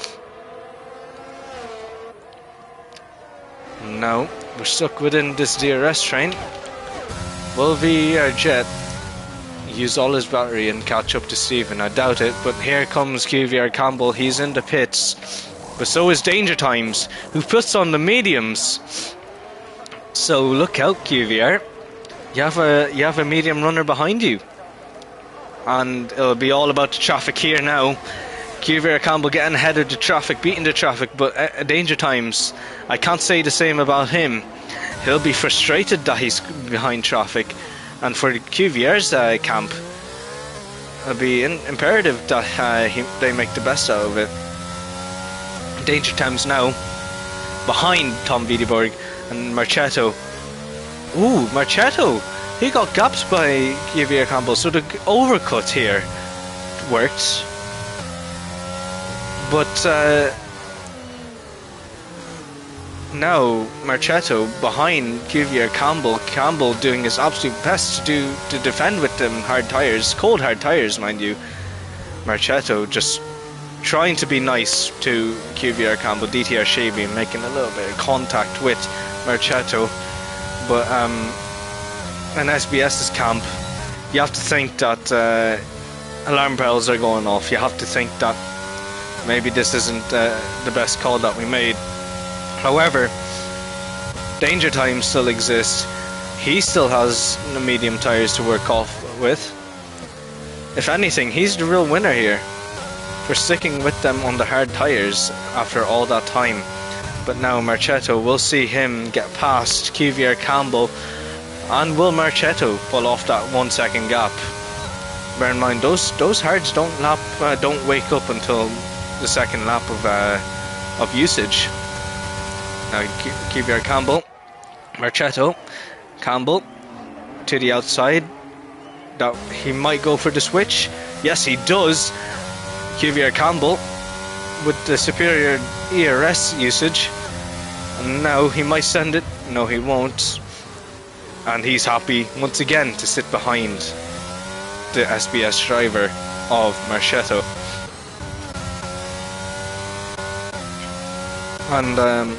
Now we're stuck within this DRS train. Will VR Jet use all his battery and catch up to Steven? I doubt it, but here comes QVR Campbell. He's in the pits, but so is Danger Times, who puts on the mediums. So look out, QVR. You have a medium runner behind you. And it'll be all about the traffic here now. QVR Campbell getting ahead of the traffic, beating the traffic, but Danger Times, I can't say the same about him. He'll be frustrated that he's behind traffic, And for the QVR's camp, it'll be imperative that they make the best out of it. Danger times now, behind Tom Wiedeborg and Marchetto. Ooh, Marchetto! He got gapped by Xavier Campbell, so the overcut here worked. But now Marchetto behind Xavier Campbell. Campbell doing his absolute best to defend with them hard tyres, cold hard tyres, mind you. Marchetto just trying to be nice to Xavier Campbell. DTR Shaby making a little bit of contact with Marchetto, but in SBS's camp, you have to think that alarm bells are going off. You have to think that maybe this isn't the best call that we made. However, danger time still exists. He still has the medium tyres to work off with. If anything, he's the real winner here for sticking with them on the hard tyres after all that time. But now Marchetto, will see him get past Xavier Campbell, and will Marchetto pull off that 1 second gap? Bear in mind, those hards don't wake up until the second lap of usage. Now Xavier Campbell, Marchetto, Campbell to the outside. That he might go for the switch. Yes, he does. Xavier Campbell with the superior ERS usage, and now he might send it. No, he won't. And he's happy once again to sit behind the SBS driver of Marchetto. And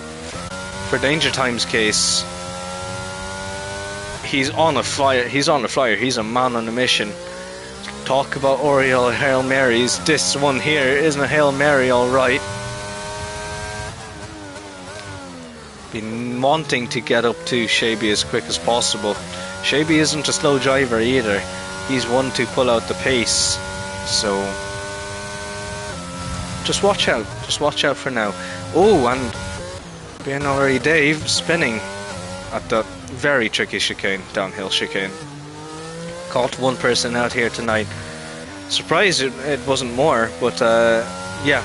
for Danger Time's case, he's on a flyer. He's a man on a mission. Talk about Oriole Hail Marys. This one here isn't a Hail Mary, alright. Been wanting to get up to Shaby as quick as possible. Shaby isn't a slow driver either. He's one to pull out the pace. So just watch out. Just watch out for now. Oh, and being already Dave spinning at that very tricky chicane, downhill chicane. Caught one person out here tonight. Surprised it wasn't more, but yeah,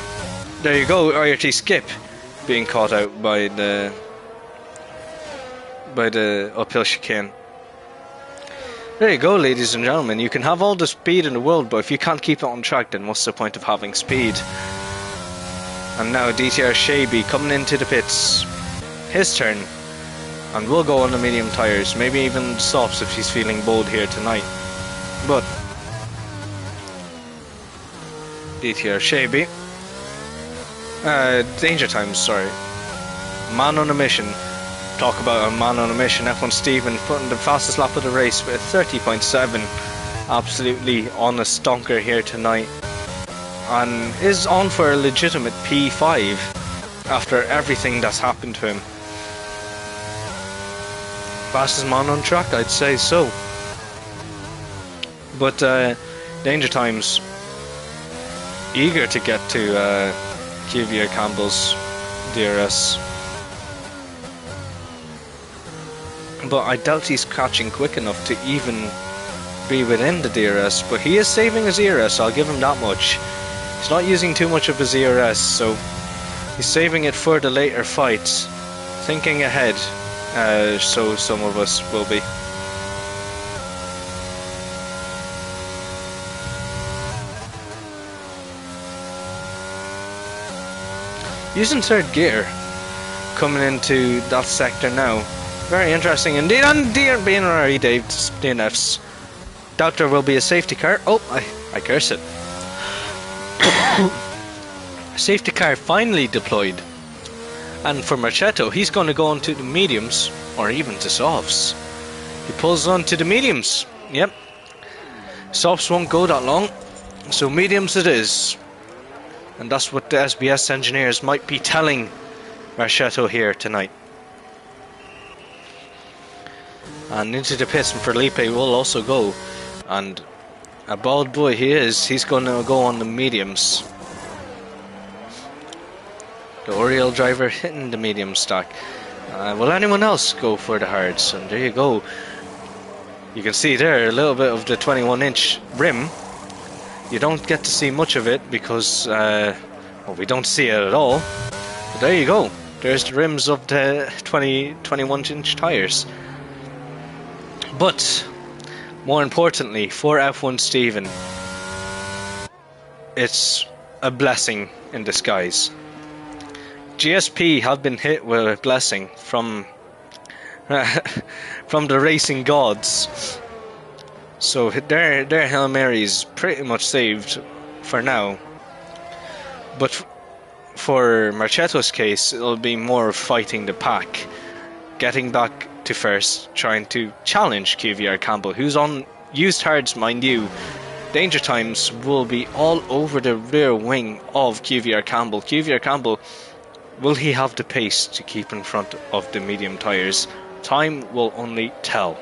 there you go. IRT Skip being caught out by the uphill chicane. There you go, ladies and gentlemen. You can have all the speed in the world, but if you can't keep it on track, then what's the point of having speed? And now DTR Shaby coming into the pits. His turn. And we'll go on the medium tyres. Maybe even softs if he's feeling bold here tonight. But DTR Shaby. Danger Times, sorry. Man on a mission. Talk about a man on a mission. F1 Steven putting the fastest lap of the race with 30.7. Absolutely on a stonker here tonight. And is on for a legitimate P5 after everything that's happened to him. Fastest man on track, I'd say so. But Danger Times eager to get to Xavier Campbell's DRS. But I doubt he's catching quick enough to even be within the DRS. But he is saving his ERS, I'll give him that much. He's not using too much of his ERS, so he's saving it for the later fights. Thinking ahead, so some of us will be. Using third gear, coming into that sector now. Very interesting indeed. And being already Dave DNFs. Doubt there will be a safety car. Oh, I curse it. Safety car finally deployed. And for Marchetto, he's going to go on to the mediums, or even to softs. He pulls on to the mediums. Yep. Softs won't go that long, so mediums it is. And that's what the SBS engineers might be telling Marchetto here tonight. And into the pits, and Felipe will also go. And a bold boy he is, he's going to go on the mediums. The Oriole driver hitting the medium stack. Will anyone else go for the hards? And there you go. You can see there a little bit of the 21-inch rim. You don't get to see much of it because well, we don't see it at all. But there you go. There's the rims of the 21-inch tyres. But more importantly, for F1 Stephen, it's a blessing in disguise. GSP have been hit with a blessing from from the racing gods. So their Hail Mary is pretty much saved for now. But for Marchetto's case, it'll be more fighting the pack, getting back to first, trying to challenge QVR Campbell, who's on used hards, mind you. Danger times will be all over the rear wing of QVR Campbell. QVR Campbell, will he have the pace to keep in front of the medium tyres? Time will only tell.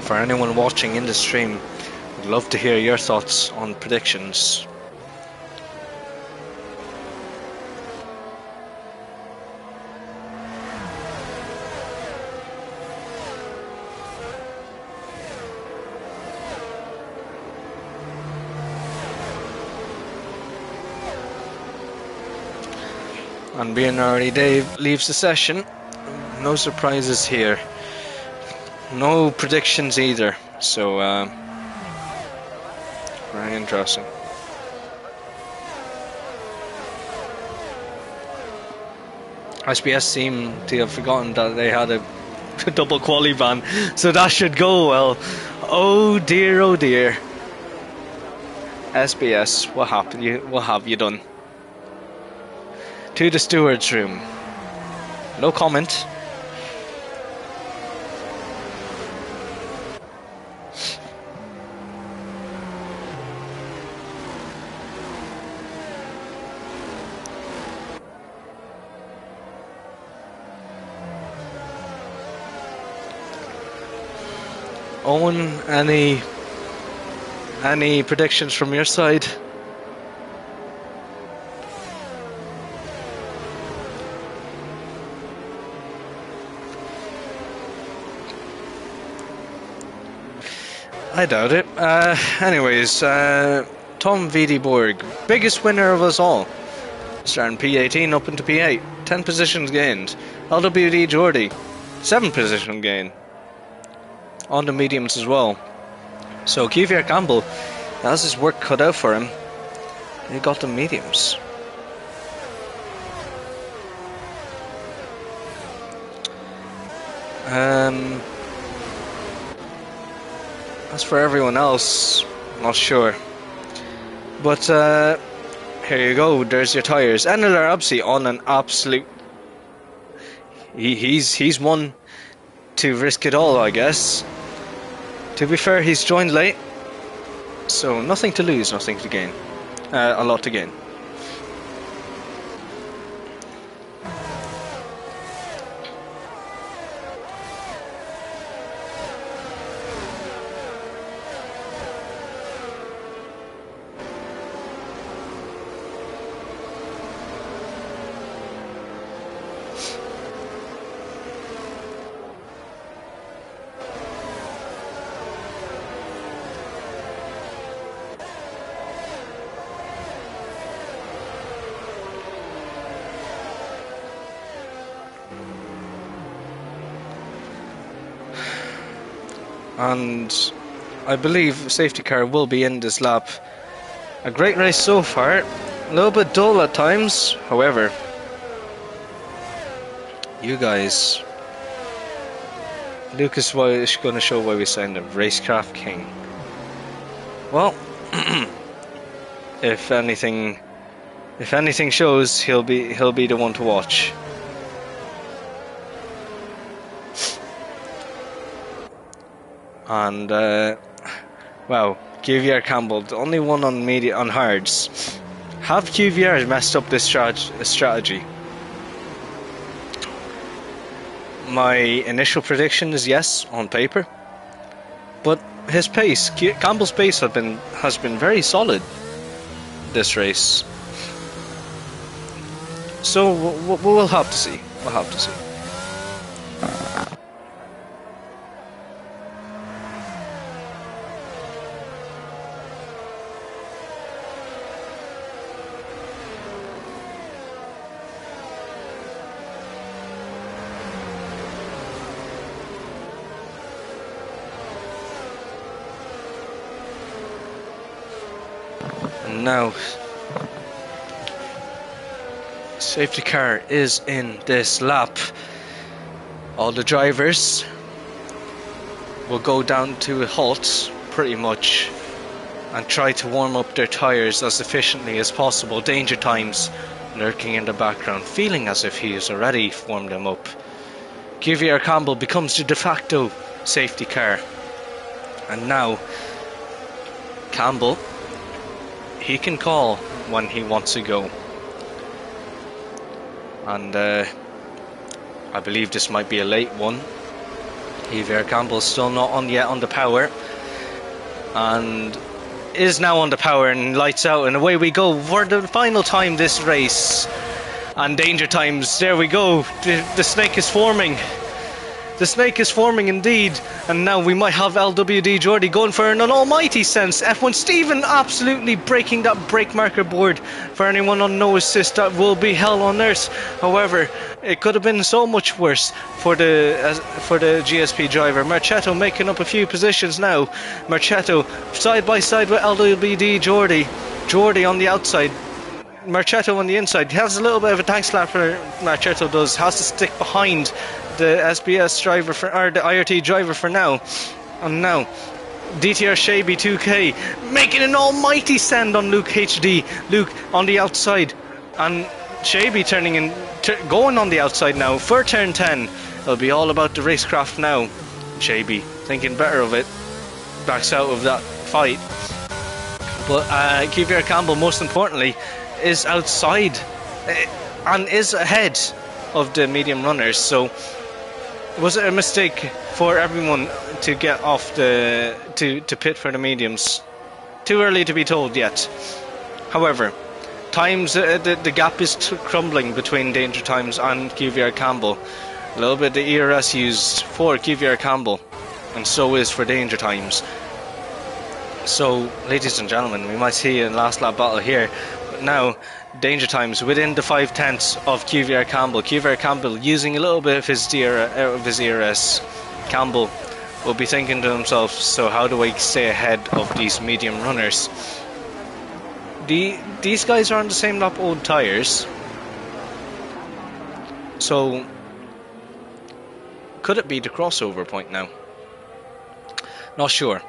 For anyone watching in the stream, I'd love to hear your thoughts on predictions. And being early, Dave leaves the session. No surprises here. No predictions either. So, very interesting. SBS seem to have forgotten that they had a double quali ban, so that should go well. Oh dear, oh dear. SBS, what happened? What have you done? To the steward's room. No comment. Owen, any predictions from your side? I doubt it. Anyways, Tom Wiedeborg, biggest winner of us all. Starting P18 up into P8. 10 positions gained. LWD Geordie, 7 position gain. On the mediums as well. So QVR Campbell has his work cut out for him. He got the mediums. As for everyone else, not sure. But here you go. There's your tyres. Enel Arabsi on an absolute. He's one to risk it all, I guess. To be fair, he's joined late, so nothing to lose, nothing to gain. A lot to gain. And I believe safety car will be in this lap. A great race so far, a little bit dull at times, however, you guys, Lucas is going to show why we signed him, Racecraft King. Well, if anything shows, he'll be the one to watch. And wow, QVR Campbell, the only one on hards. Have QVR messed up this strategy? My initial prediction is yes on paper, but his pace, Campbell's pace, has been very solid this race. So we'll have to see. We'll have to see. And now, safety car is in this lap. All the drivers will go down to a halt, pretty much, and try to warm up their tyres as efficiently as possible. Danger Times lurking in the background, feeling as if he has already warmed them up. Cuvier Campbell becomes the de facto safety car. And now, Campbell, he can call when he wants to go. And I believe this might be a late one. Cuvier Campbell still not yet on the power, and is now on the power and lights out, and away we go for the final time this race. And Danger Times, there we go, the snake is forming. The snake is forming indeed, and now we might have LWD Geordie going for an almighty sense. F1 Stephen absolutely breaking that brake marker board. For anyone on no assist, that will be hell on earth. However, it could have been so much worse for the GSP driver. Marchetto making up a few positions now. Marchetto side by side with LWD Geordie. Geordie on the outside, Marchetto on the inside. He has a little bit of a tank slapper, Marchetto does. Has to stick behind the SBS driver or the IRT driver for now. And now DTR Shaby 2K making an almighty send on Luke HD. Luke on the outside, and Shaby turning in, going on the outside now for turn 10. It'll be all about the racecraft now. Shaby thinking better of it, backs out of that fight. But Cuvier Campbell, most importantly, is outside and is ahead of the medium runners. So was it a mistake for everyone to get off to pit for the mediums? Too early to be told yet. However, times the gap is crumbling between Danger Times and Cuvier Campbell. A little bit the ERS used for Cuvier Campbell, and so is for Danger Times. So, ladies and gentlemen, we might see a last lap battle here. But now, Danger Times within the 5/10 of Cuvier Campbell. Cuvier Campbell using a little bit of his ERS. Campbell will be thinking to himself, so how do I stay ahead of these medium runners? These guys are on the same lap old tyres. So, could it be the crossover point now? Not sure.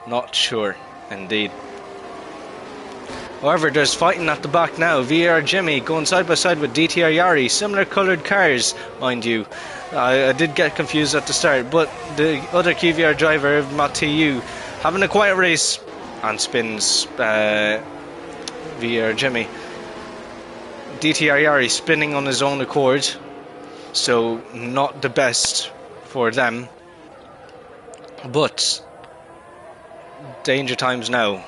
Not sure, indeed. However, there's fighting at the back now. VR Jimmy going side by side with DTR Yari. Similar coloured cars, mind you. I did get confused at the start, but the other QVR driver, Mathieu, having a quiet race and spins VR Jimmy. DTR Yari spinning on his own accord, so not the best for them. But Danger Times now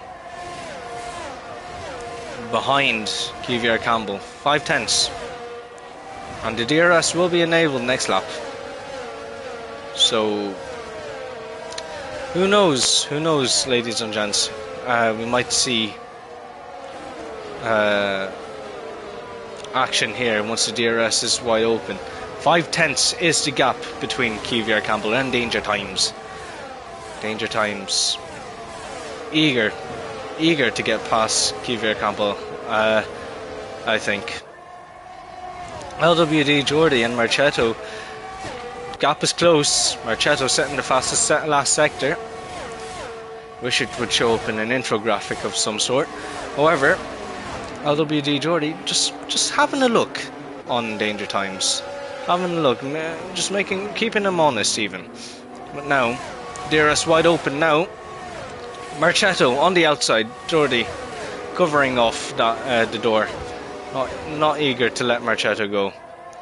behind QVR Campbell, 5/10, and the DRS will be enabled next lap. So who knows, ladies and gents, we might see action here once the DRS is wide open. 5/10 is the gap between QVR Campbell and Danger Times. Danger Times eager to get past QVR Campbell, I think. LWD Geordie and Marchetto, gap is close. Marchetto setting the fastest last sector. Wish it would show up in an infographic of some sort. However, LWD Geordie just having a look on Danger Times, having a look, just keeping him honest even. But now DRS wide open now. Marchetto on the outside, Geordie covering off that, the door. Not eager to let Marchetto go.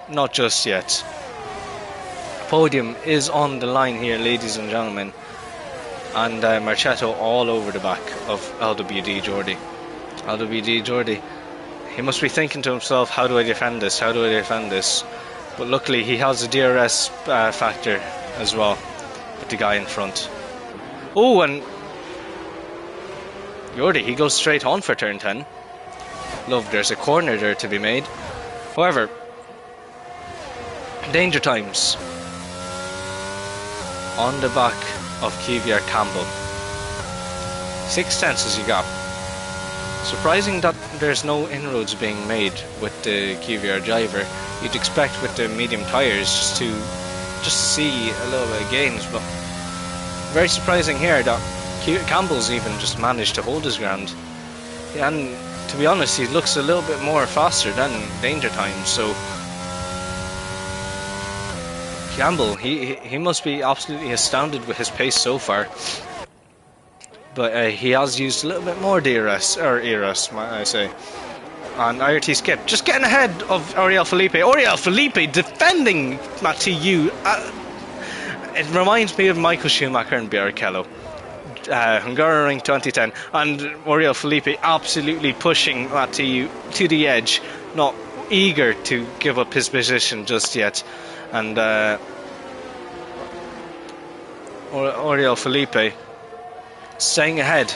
Not just yet. Podium is on the line here, ladies and gentlemen. And Marchetto all over the back of LWD Geordie. LWD Geordie, he must be thinking to himself, how do I defend this? How do I defend this? But luckily he has a DRS factor as well with the guy in front. Oh, and Geordie, he goes straight on for turn 10. Love, there's a corner there to be made. However, Danger Times on the back of QVR Campbell. 6/10 as you got. Surprising that there's no inroads being made with the QVR driver. You'd expect with the medium tyres just to see a little bit of gains, but very surprising here that Campbell's even just managed to hold his ground. Yeah, and to be honest, he looks a little bit more faster than Danger Time, so Campbell, he must be absolutely astounded with his pace so far. But he has used a little bit more DRS, or ERS, might I say. And IRT skip, just getting ahead of Oriol Felipe. Oriol Felipe defending Matt TU. It reminds me of Michael Schumacher and Barrichello. Hungaroring 2010. And Oriol Felipe absolutely pushing Matt TU to the edge. Not eager to give up his position just yet. And Oriol Felipe staying ahead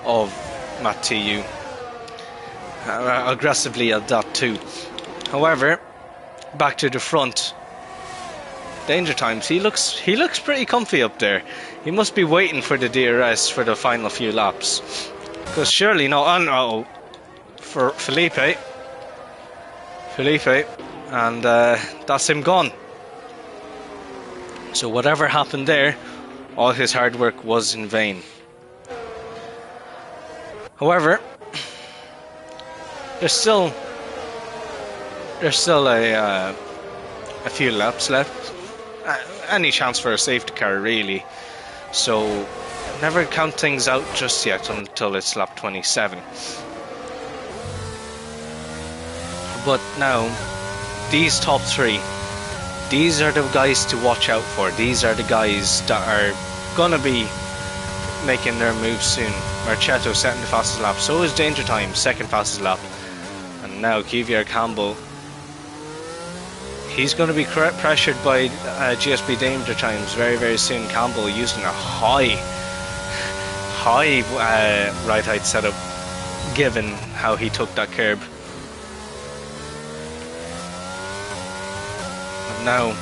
of Matt TU. Aggressively at that too. However, back to the front. Danger Times, he looks pretty comfy up there. He must be waiting for the DRS for the final few laps. Because surely no, for Felipe, and that's him gone. So whatever happened there, all his hard work was in vain. However, there's still a few laps left. Any chance for a safety car, really. So never count things out just yet until it's lap 27. But now, these top three, these are the guys to watch out for. These are the guys that are gonna be making their moves soon. Marchetto setting the fastest lap, so is Danger Time, second fastest lap. And now QVR Campbell, he's going to be pressured by GSB Danger Times very, very soon. Campbell using a high right height setup, given how he took that curb. And now,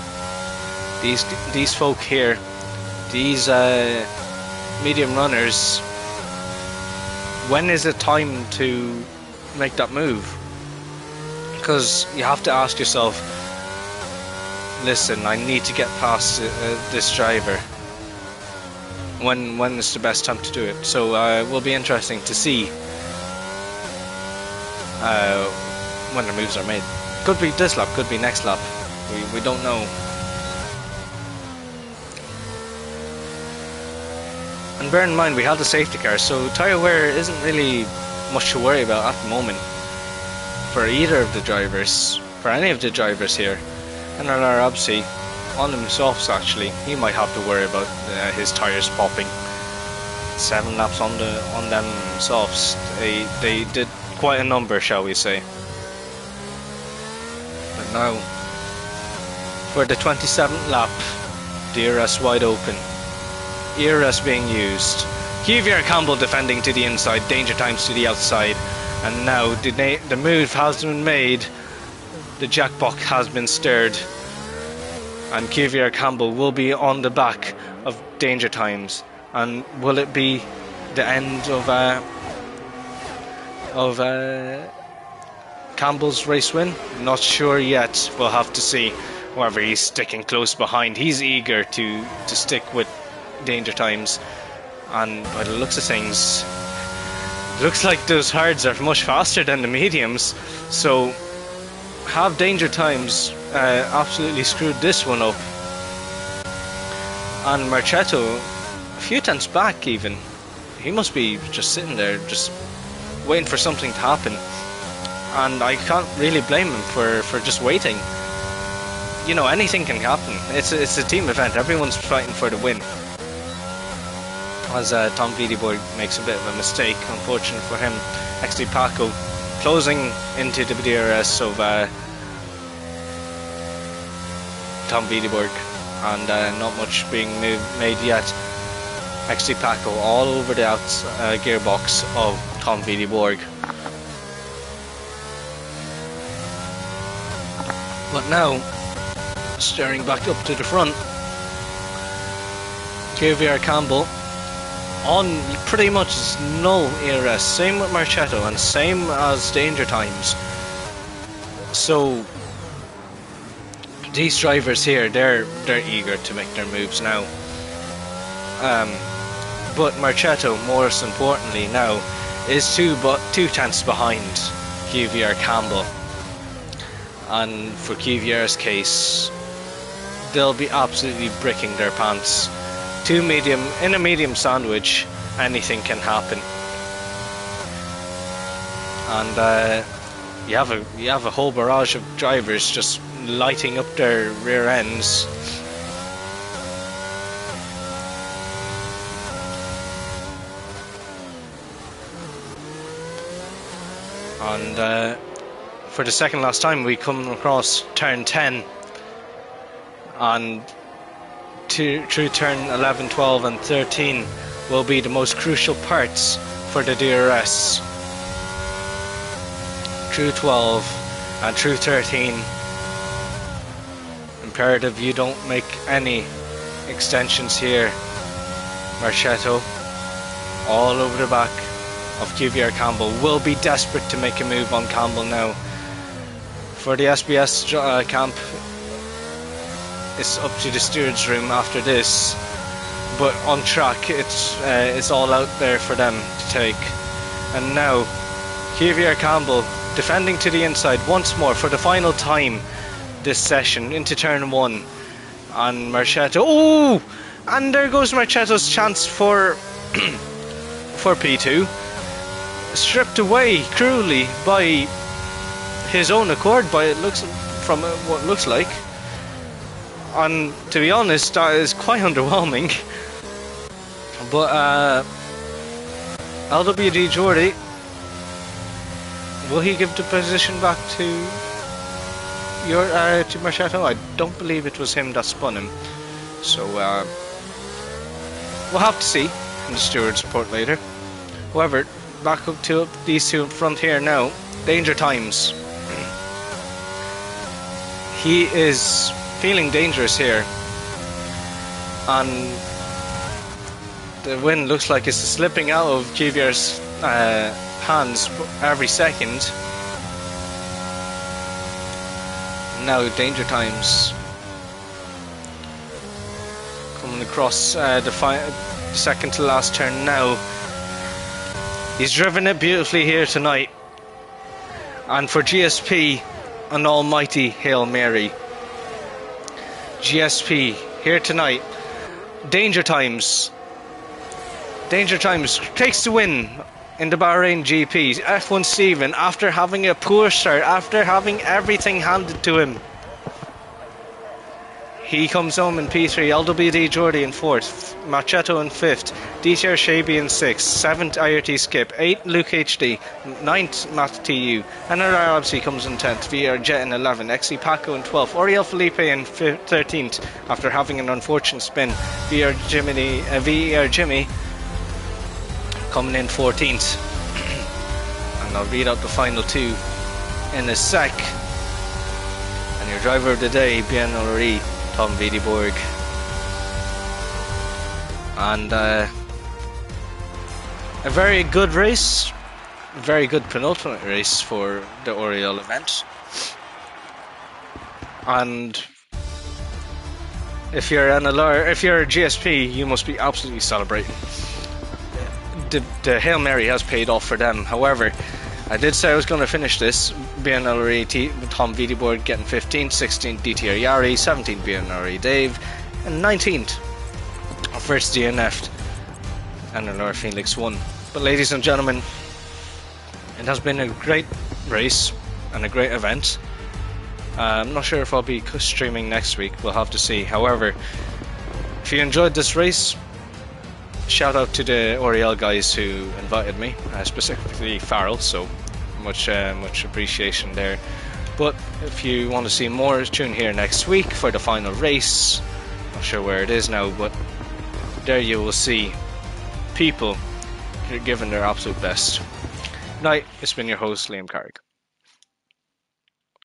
these folk here, these medium runners, when is it time to make that move? Because you have to ask yourself, listen, I need to get past this driver. When is the best time to do it? So it will be interesting to see when the moves are made. Could be this lap, could be next lap. We don't know. And bear in mind, we have the safety car, so tyre wear isn't really much to worry about at the moment for either of the drivers, for any of the drivers here. And obviously, on them softs actually, he might have to worry about his tyres popping. 7 laps on them softs. They did quite a number, shall we say. But now, for the 27th lap, DRS wide open. ERS being used. QVR Campbell defending to the inside, Danger Times to the outside. And now the move has been made. The jackpot has been stirred. And QVR Campbell will be on the back of Danger Times. And will it be the end of Campbell's race win? Not sure yet. We'll have to see. However, he's sticking close behind. He's eager to stick with Danger Times, and by the looks of things, looks like those hards are much faster than the mediums, so have Danger Times absolutely screwed this one up. And Marchetto, a few tenths back even, he must be just sitting there just waiting for something to happen, and I can't really blame him for just waiting. You know, anything can happen. It's a team event, everyone's fighting for the win. As Tom Wiedeborg makes a bit of a mistake, unfortunate for him. XD Paco closing into the DRS of Tom Wiedeborg, and not much being made yet. XD Paco all over the gearbox of Tom Wiedeborg. But now, steering back up to the front, QVR Campbell on pretty much null ERS. Same with Marchetto and same as Danger Times. So these drivers here, they're eager to make their moves now. But Marchetto, most importantly now, is two tenths behind QVR Campbell. And for QVR's case, they'll be absolutely bricking their pants. In a medium sandwich, anything can happen. And you have a whole barrage of drivers just lighting up their rear ends. And for the second last time, we come across turn 10, and through turn 11, 12 and 13 will be the most crucial parts for the DRS. Through 12 and through 13, imperative you don't make any extensions here. Marchetto all over the back of QVR Campbell will be desperate to make a move on Campbell now. For the SBS camp, it's up to the steward's room after this, but on track it's all out there for them to take. And now QVR Campbell defending to the inside once more for the final time this session into turn 1, and Marchetto, oh, and there goes Marchetto's chance for for P2, stripped away cruelly by his own accord, by it looks from what looks like. And to be honest, that is quite underwhelming. But LWD Jordy, will he give the position back to Marchetto? I don't believe it was him that spun him. So we'll have to see in the steward's report later. However, back up to these two in front here now. Danger Times. He is feeling dangerous here, and the win looks like it's slipping out of QVR's hands every second. Now Danger Times coming across the second to last turn now. He's driven it beautifully here tonight, and for GSP, an almighty Hail Mary. GSP here tonight. Danger Times takes the win in the Bahrain GP. F1 Steven, after having a poor start, after having everything handed to him, he comes home in P3. LWD Jordy in 4th, Marchetto in 5th, DTR Shaby in 6th, 7th IRT Skip, 8th Luke HD, 9th Matt TU, and RRC comes in 10th, VR Jet in 11th, XC Paco in 12th, Oriel Felipe in 13th after having an unfortunate spin, VR Jimmy coming in 14th. And I'll read out the final two in a sec. And your driver of the day, Bien Ulrich, Tom Wiedeborg. And a very good race, very good penultimate race for the Oriel event. And if you're a GSP, you must be absolutely celebrating. The Hail Mary has paid off for them. However, I did say I was going to finish this. BNLRE Tom Wiedeborg getting 15th, 16th DTR Yari, 17th BNLRE Dave, and 19th first DNF and NLR Phoenix 1. But ladies and gentlemen, it has been a great race and a great event. I'm not sure if I'll be streaming next week, we'll have to see. However, if you enjoyed this race, shout out to the Oriel guys who invited me, specifically Farrell, so much appreciation there. But if you want to see more, tune here next week for the final race. Not sure where it is now, but there you will see people giving their absolute best. Night, it's been your host Liam Carrick.